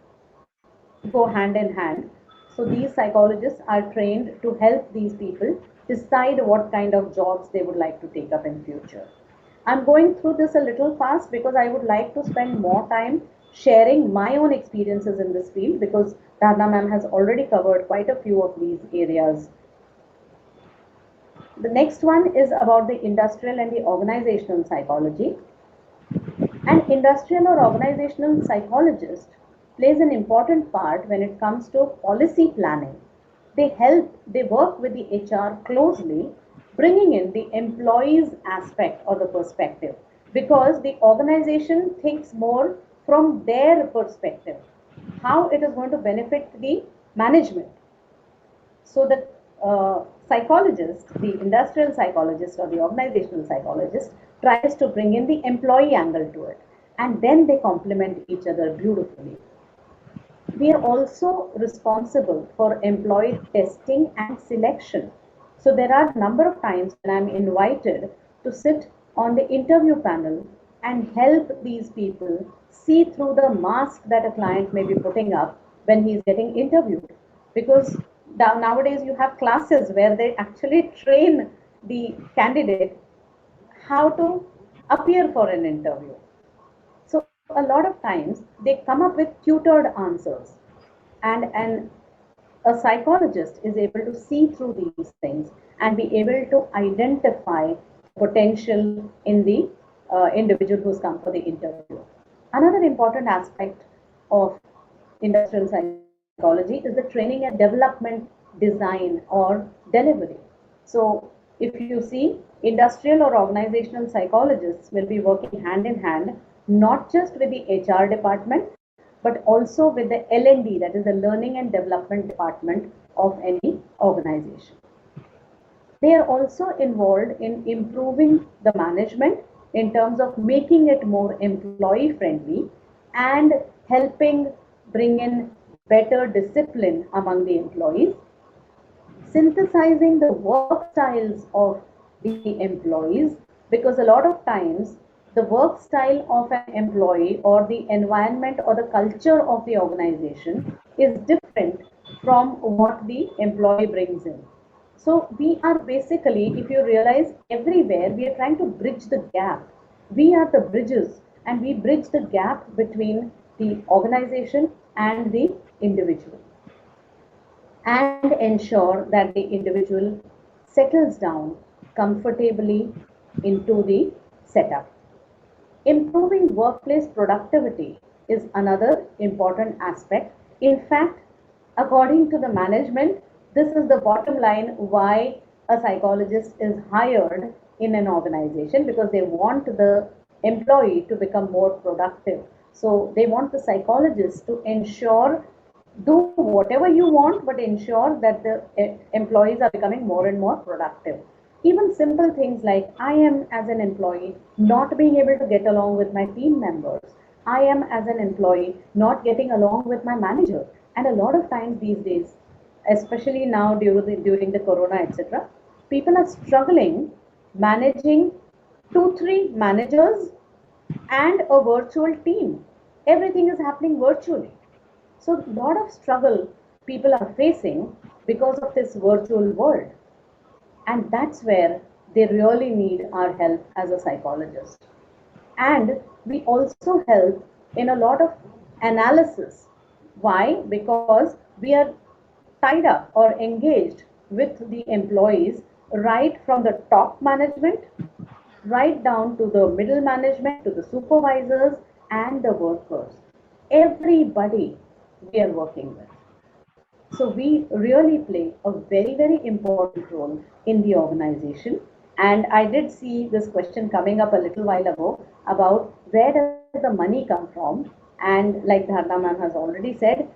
go hand in hand. So these psychologists are trained to help these people decide what kind of jobs they would like to take up in future. I'm going through this a little fast because I would like to spend more time sharing my own experiences in this field, because Dharna ma'am has already covered quite a few of these areas. The next one is about the industrial and the organizational psychology. An industrial or organizational psychologist plays an important part when it comes to policy planning. They work with the HR closely, bringing in the employee's aspect or the perspective, because the organization thinks more from their perspective, how it is going to benefit the management. So the psychologist, the industrial psychologist or the organizational psychologist tries to bring in the employee angle to it, and then they complement each other beautifully. We are also responsible for employee testing and selection. So there are a number of times when I'm invited to sit on the interview panel and help these people see through the mask that a client may be putting up when he's getting interviewed. Because nowadays you have classes where they actually train the candidate how to appear for an interview. So a lot of times they come up with tutored answers, and a psychologist is able to see through these things and be able to identify the potential in the individual who's come for the interview. Another important aspect of industrial psychology is the training and development design or delivery. So if you see, industrial or organizational psychologists will be working hand in hand, not just with the HR department, but also with the L&D, that is the learning and development department of any organization. They are also involved in improving the management in terms of making it more employee friendly and helping bring in better discipline among the employees, synthesizing the work styles of the employees, because a lot of times the work style of an employee or the environment or the culture of the organization is different from what the employee brings in. So we are basically, if you realize, everywhere we are trying to bridge the gap. We are the bridges, and we bridge the gap between the organization and the individual, and ensure that the individual settles down comfortably into the setup. Improving workplace productivity is another important aspect. In fact, according to the management, this is the bottom line why a psychologist is hired in an organization, because they want the employee to become more productive. So they want the psychologist to ensure, do whatever you want, but ensure that the employees are becoming more and more productive. Even simple things like, I am as an employee not being able to get along with my team members. I am as an employee not getting along with my manager. And a lot of times these days, especially now during the corona, etc., people are struggling managing 2-3 managers and a virtual team. Everything is happening virtually. So a lot of struggle people are facing because of this virtual world. And that's where they really need our help as a psychologist. And we also help in a lot of analysis. Why? Because we are tied up or engaged with the employees right from the top management, right down to the middle management, to the supervisors and the workers. Everybody we are working with. So we really play a very, very important role in the organization. And I did see this question coming up a little while ago about where does the money come from. And like Dharna ma'am has already said,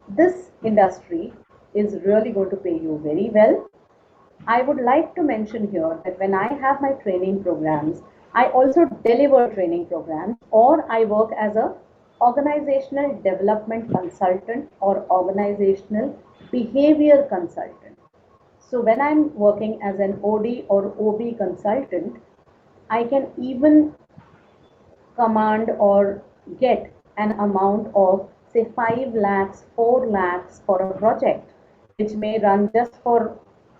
this industry is really going to pay you very well. I would like to mention here that when I have my training programs, I also deliver training programs, or I work as a organizational development consultant or organizational behavior consultant. So when I'm working as an OD or OB consultant, I can even command or get an amount of say 5 lakhs, 4 lakhs for a project, which may run just for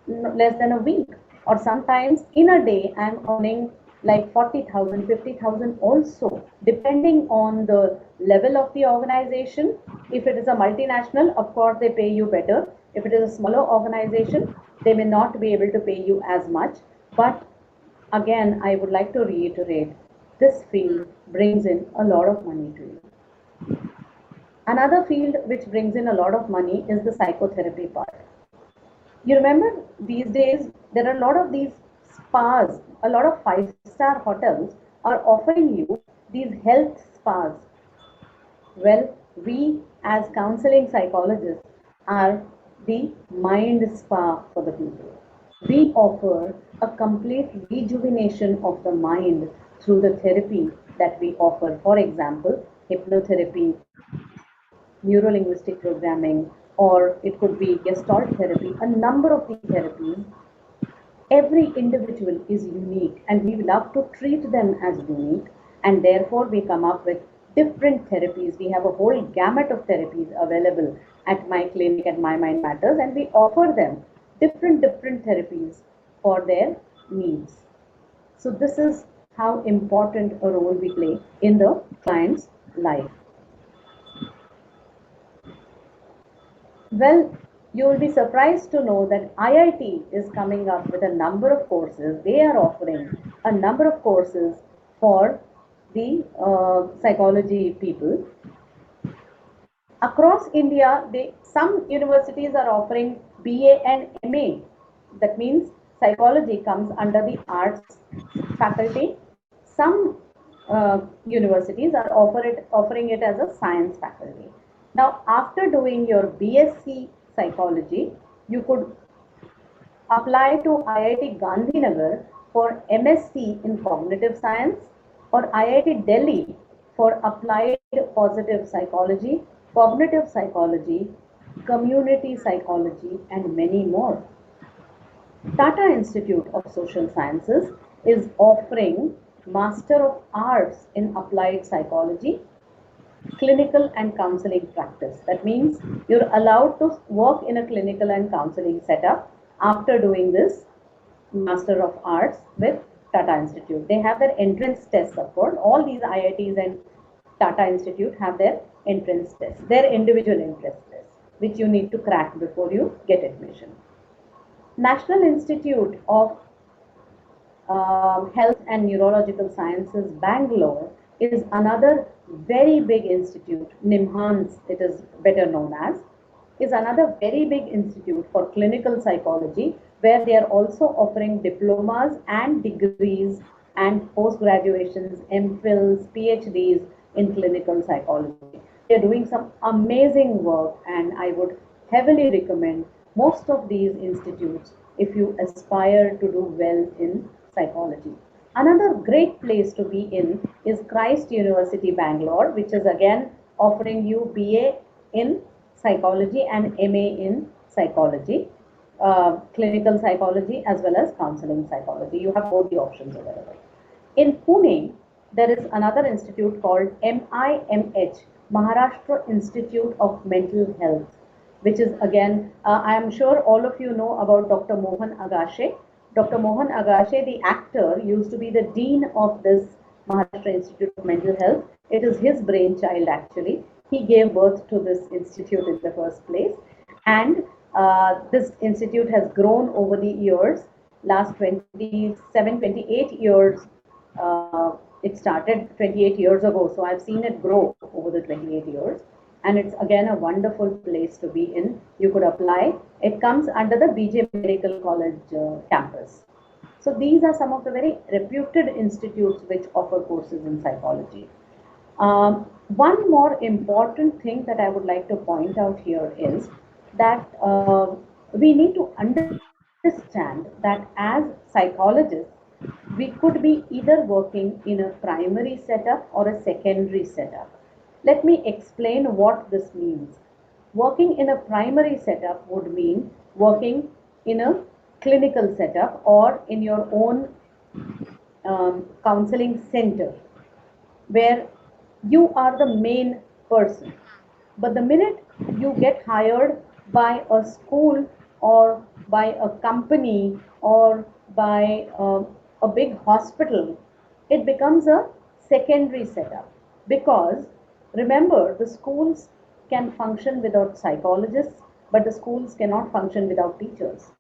less than a week. Or sometimes in a day, I'm earning like 40,000, 50,000 also, depending on the level of the organization. If it is a multinational, of course, they pay you better. If it is a smaller organization, they may not be able to pay you as much. But again, I would like to reiterate, this field brings in a lot of money to you. Another field which brings in a lot of money is the psychotherapy part. You remember these days, there are a lot of these spas, a lot of 5-star hotels are offering you these health spas. Well, we as counseling psychologists are the mind spa for the people. We offer a complete rejuvenation of the mind through the therapy that we offer. For example, hypnotherapy, neuro-linguistic programming, or it could be gestalt therapy, a number of these therapies. Every individual is unique, and we love to treat them as unique, and therefore we come up with different therapies. We have a whole gamut of therapies available at my clinic, at My Mind Matters, and we offer them different therapies for their needs. So this is how important a role we play in the client's life. Well, you will be surprised to know that IIT is coming up with a number of courses. They are offering a number of courses for the psychology people. Across India, some universities are offering BA and MA. That means psychology comes under the arts faculty. Some universities are offering it as a science faculty. Now, after doing your BSc psychology, you could apply to IIT Gandhinagar for MSc in cognitive science, or IIT Delhi for applied positive psychology, cognitive psychology, community psychology, and many more. Tata Institute of Social Sciences is offering Master of Arts in Applied Psychology, clinical and counseling practice. That means you're allowed to work in a clinical and counseling setup after doing this Master of Arts with Tata Institute. They have their entrance tests, of course. All these IITs and Tata Institute have their entrance tests, their individual entrance tests, which you need to crack before you get admission. National Institute of Health and Neurological Sciences, Bangalore, is another very big institute. NIMHANS, it is better known as, is another very big institute for clinical psychology, where they are also offering diplomas and degrees and post graduations, MPhils, PhDs in clinical psychology. They are doing some amazing work, and I would heavily recommend most of these institutes if you aspire to do well in psychology. Another great place to be in is Christ University, Bangalore, which is again offering you BA in psychology and MA in psychology, clinical psychology as well as counseling psychology. You have both the options available. In Pune, there is another institute called MIMH, Maharashtra Institute of Mental Health, which is again, I am sure all of you know about Dr. Mohan Agashe. Dr. Mohan Agashe, the actor, used to be the dean of this Maharashtra Institute of Mental Health. It is his brainchild, actually. He gave birth to this institute in the first place. And this institute has grown over the years. Last 27, 28 years, it started 28 years ago. So I've seen it grow over the 28 years. And it's again a wonderful place to be in. You could apply. It comes under the BJ Medical College campus. So these are some of the very reputed institutes which offer courses in psychology. One more important thing that I would like to point out here is that we need to understand that as psychologists, we could be either working in a primary setup or a secondary setup. Let me explain what this means. Working in a primary setup would mean working in a clinical setup or in your own counseling center, where you are the main person. But the minute you get hired by a school or by a company or by a big hospital, it becomes a secondary setup. Because remember, the schools can function without psychologists, but the schools cannot function without teachers.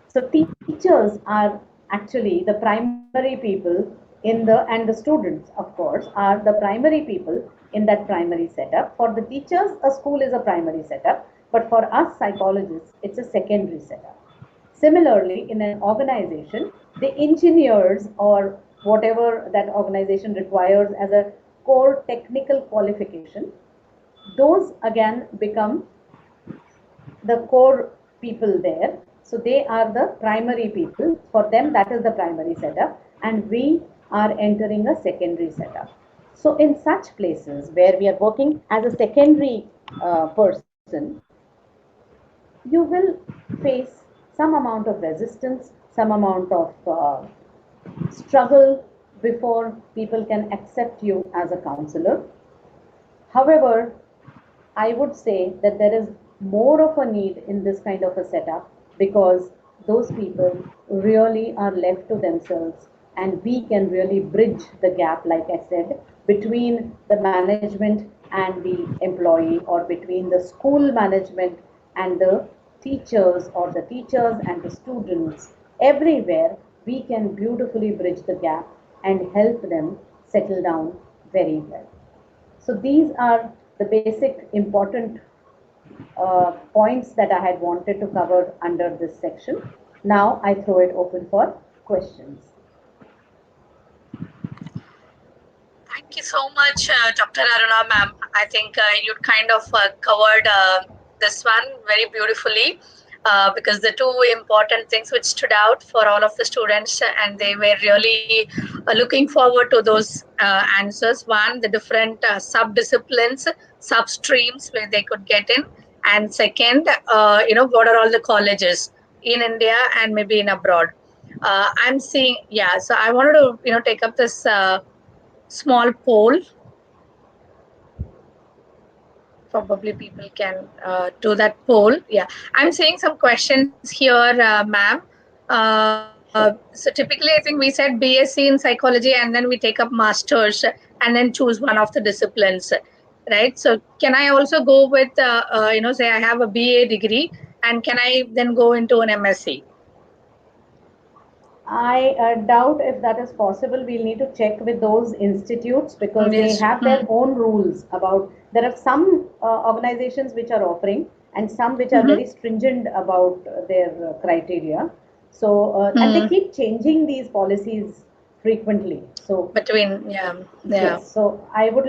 So teachers are actually the primary people and the students, of course, are the primary people in that primary setup. For the teachers, a school is a primary setup, but for us psychologists, it's a secondary setup. Similarly, in an organization, the engineers or whatever that organization requires as a core technical qualification, those again become the core people there. So they are the primary people. For them, that is the primary setup, and we are entering a secondary setup. So in such places where we are working as a secondary person, you will face some amount of resistance, some amount of struggle, before people can accept you as a counselor. However, I would say that there is more of a need in this kind of a setup because those people really are left to themselves, and we can really bridge the gap, like I said, between the management and the employee, or between the school management and the teachers, or the teachers and the students. Everywhere we can beautifully bridge the gap and help them settle down very well. So these are the basic important points that I had wanted to cover under this section. Now I throw it open for questions. Thank you so much, Dr. Aruna ma'am. I think you kind of covered this one very beautifully because the two important things which stood out for all of the students, and they were really looking forward to those answers. One, the different sub-disciplines, sub-streams where they could get in. And second, what are all the colleges in India and maybe in abroad. I'm seeing, yeah, so I wanted to, take up this small poll. Probably people can do that poll. Yeah, I'm seeing some questions here, ma'am. So typically, I think we said BSc in psychology, and then we take up masters, and then choose one of the disciplines, right? So can I also go with, say I have a BA degree, and can I then go into an MSc? I doubt if that is possible. We'll need to check with those institutes because they Yes. have their own rules about. There are some organizations which are offering and some which are very stringent about their criteria. So and they keep changing these policies frequently. So Between, yeah. yes, so I would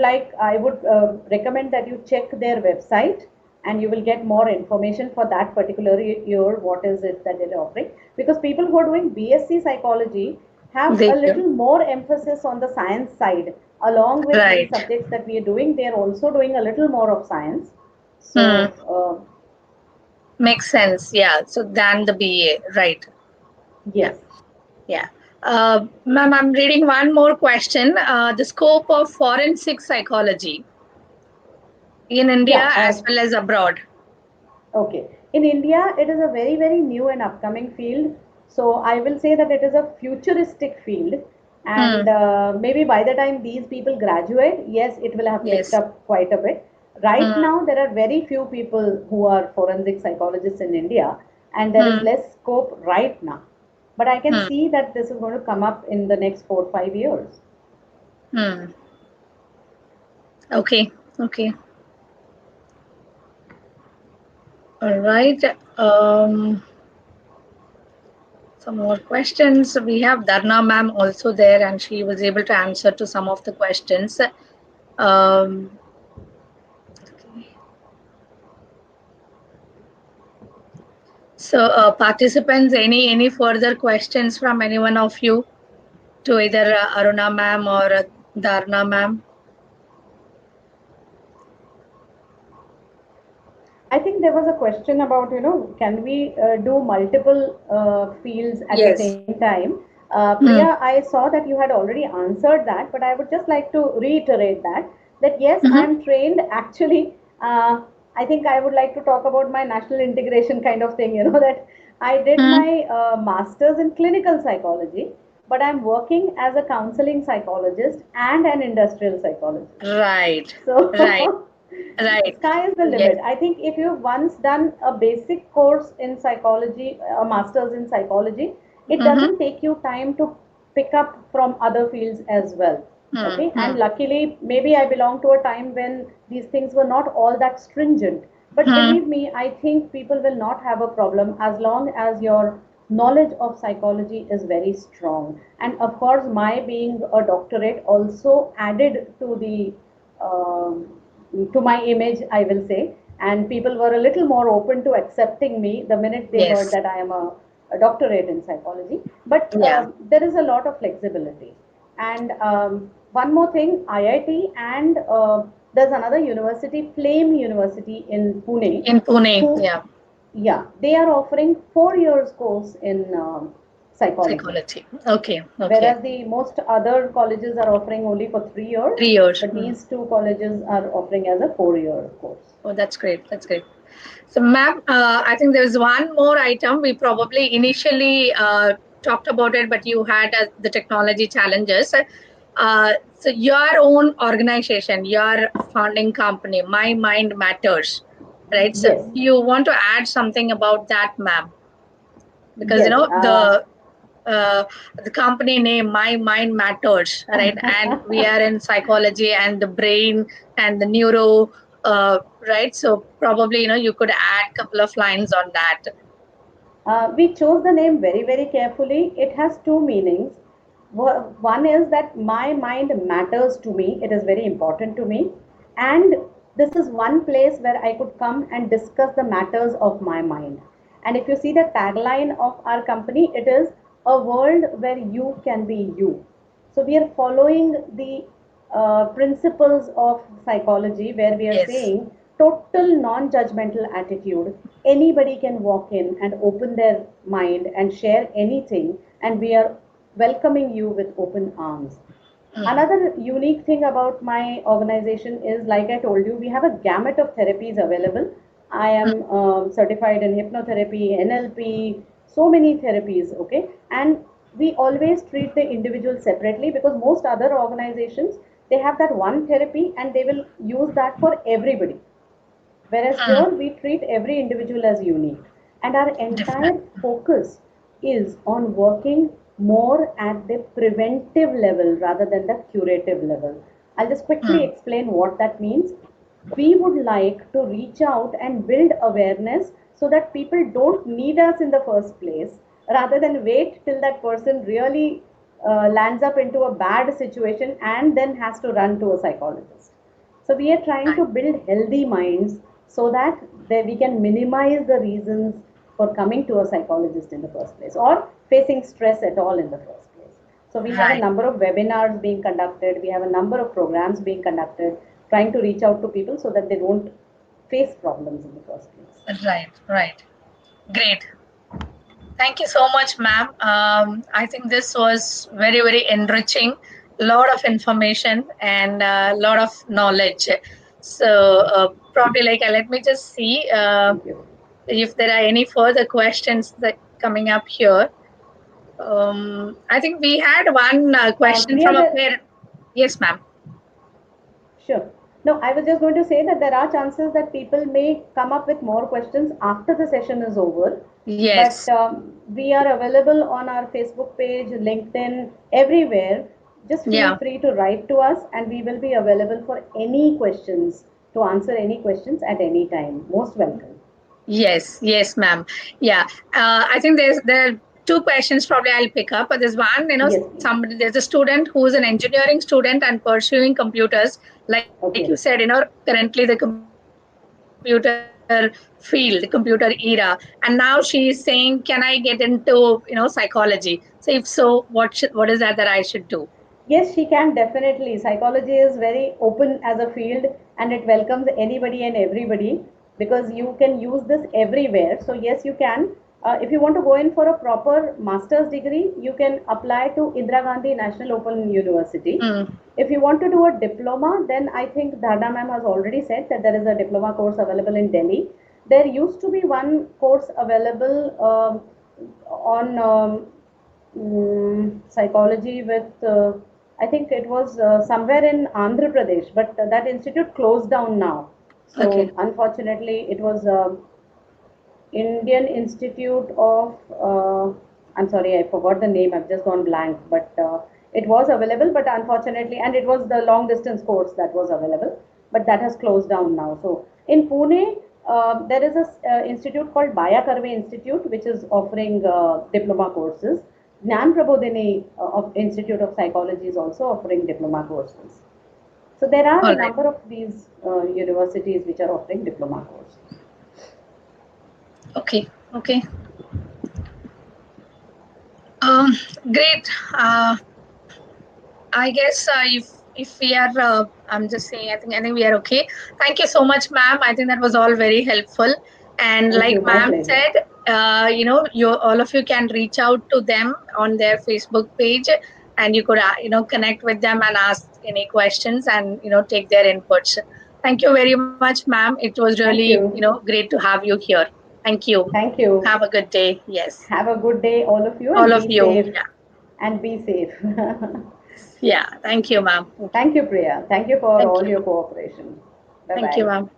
recommend that you check their website and you will get more information for that particular year, what is it that they're offering. Because people who are doing BSc psychology have They a do. little more emphasis on the science side. Along with Right. the subjects that we are doing, they're also doing a little more of science. So, Makes sense. Yeah. So than the BA, right? Yeah. yes. Yeah. Ma'am, I'm reading one more question. The scope of forensic psychology in India Yeah, as well as abroad. okay. In India, it is a very, very new and upcoming field. So I will say that it is a futuristic field. And maybe by the time these people graduate, yes, it will have picked Yes. up quite a bit. Right now, there are very few people who are forensic psychologists in India, and there is less scope right now. But I can see that this is going to come up in the next 4 or 5 years. Hmm. Okay. Okay. All right. Some more questions. We have Dharna ma'am also there, and she was able to answer to some of the questions. Um, so, participants, any further questions from any one of you to either Aruna ma'am or Dharna ma'am? I think there was a question about, can we do multiple fields at the Yes. same time? Priya, I saw that you had already answered that, but I would just like to reiterate that yes, I'm trained actually. I think I would like to talk about my national integration kind of thing, that I did my master's in clinical psychology, but I'm working as a counseling psychologist and an industrial psychologist. Right. So Right. Right. sky is the Yes. limit. I think if you've once done a basic course in psychology, a master's in psychology, it doesn't take you time to pick up from other fields as well. Okay, and luckily, maybe I belong to a time when these things were not all that stringent. But believe me, I think people will not have a problem as long as your knowledge of psychology is very strong. And of course, my being a doctorate also added to my image, I will say. And people were a little more open to accepting me the minute they heard Yes. that I am a doctorate in psychology. But Yeah. there is a lot of flexibility. And one more thing, IIT and there's another university, Flame University in Pune, In Pune. who, Yeah. yeah, they are offering 4 years course in psychology. Psychology. Okay. Whereas the most other colleges are offering only for 3 years, 3 years. but these two colleges are offering as a 4-year course. Oh, that's great. That's great. So, ma'am, I think there's one more item. We probably initially talked about it, but you had the technology challenges. So, your own organization, your founding company, My Mind Matters, right? So, Yes. you want to add something about that, ma'am? Because Yes. the company name My Mind Matters, right? And we are in psychology and the brain and the neuro, right? So probably you could add a couple of lines on that. We chose the name very, very carefully. It has two meanings. One is that my mind matters to me, it is very important to me. And this is one place where I could come and discuss the matters of my mind. And if you see the tagline of our company, it is a world where you can be you. So we are following the principles of psychology where we are Yes. saying total non-judgmental attitude. Anybody can walk in and open their mind and share anything, and we are welcoming you with open arms. Another unique thing about my organization is, like I told you, we have a gamut of therapies available. I am certified in hypnotherapy, NLP, so many therapies, okay? And we always treat the individual separately because most other organizations, they have that one therapy and they will use that for everybody. Whereas here we treat every individual as unique. And our entire focus is on working more at the preventive level rather than the curative level. I'll just quickly explain what that means. We would like to reach out and build awareness so that people don't need us in the first place rather than wait till that person really lands up into a bad situation and then has to run to a psychologist. So we are trying to build healthy minds so that we can minimize the reasons for coming to a psychologist in the first place or facing stress at all in the first place. So we have a Right. number of webinars being conducted, we have a number of programs being conducted, trying to reach out to people so that they don't face problems in the first place. Right. Great. Thank you so much, ma'am. I think this was very, very enriching. A lot of information and a lot of knowledge. So, probably let me just see Thank you. if there are any further questions that coming up here. I think we had one question Priya, from a parent. Yes, ma'am. sure. No, I was just going to say that there are chances that people may come up with more questions after the session is over. But Yes. we are available on our Facebook page, LinkedIn, everywhere. Just feel Yeah. free to write to us, and we will be available for any questions, to answer any questions at any time. Most welcome. Yes, ma'am. Yeah, I think there are two questions probably I'll pick up. But there's one, Yes, please. somebody there's a student who's an engineering student and pursuing computers, like you said, Okay. currently the computer field, the computer era, and now she's saying, can I get into psychology? So if so, what is that I should do? Yes, she can definitely. Psychology is very open as a field and it welcomes anybody and everybody because you can use this everywhere. So, yes, you can. If you want to go in for a proper master's degree, you can apply to Indira Gandhi National Open University. Mm. If you want to do a diploma, then I think Dharna ma'am has already said that there is a diploma course available in Delhi. There used to be one course available on psychology with I think it was somewhere in Andhra Pradesh, but that institute closed down now. Okay. So unfortunately, it was Indian Institute of. I'm sorry, I forgot the name. I've just gone blank, but it was available, but unfortunately, and it was the long distance course that was available, but that has closed down now. So in Pune, there is a institute called Baya Karve Institute, which is offering diploma courses. Gnan Prabodhini of Institute of Psychology is also offering diploma courses. So there are All a right. number of these universities which are offering diploma courses. Okay. Great. I guess if we are, I'm just saying, I think we are okay. Thank you so much, ma'am. I think that was all very helpful. And Thank like you. My ma'am pleasure. said, you all of you can reach out to them on their Facebook page, and you could connect with them and ask any questions and take their inputs. Thank you very much, ma'am. It was really Thank you. great to have you here. Thank you. Thank you. Have a good day. Yes, Have a good day, all of you, all and of be you. safe. Yeah, And be safe. yeah. Thank you, ma'am. Thank you. Thank you, Priya. Thank you for Thank all you. your cooperation. Bye Thank you, bye. ma'am.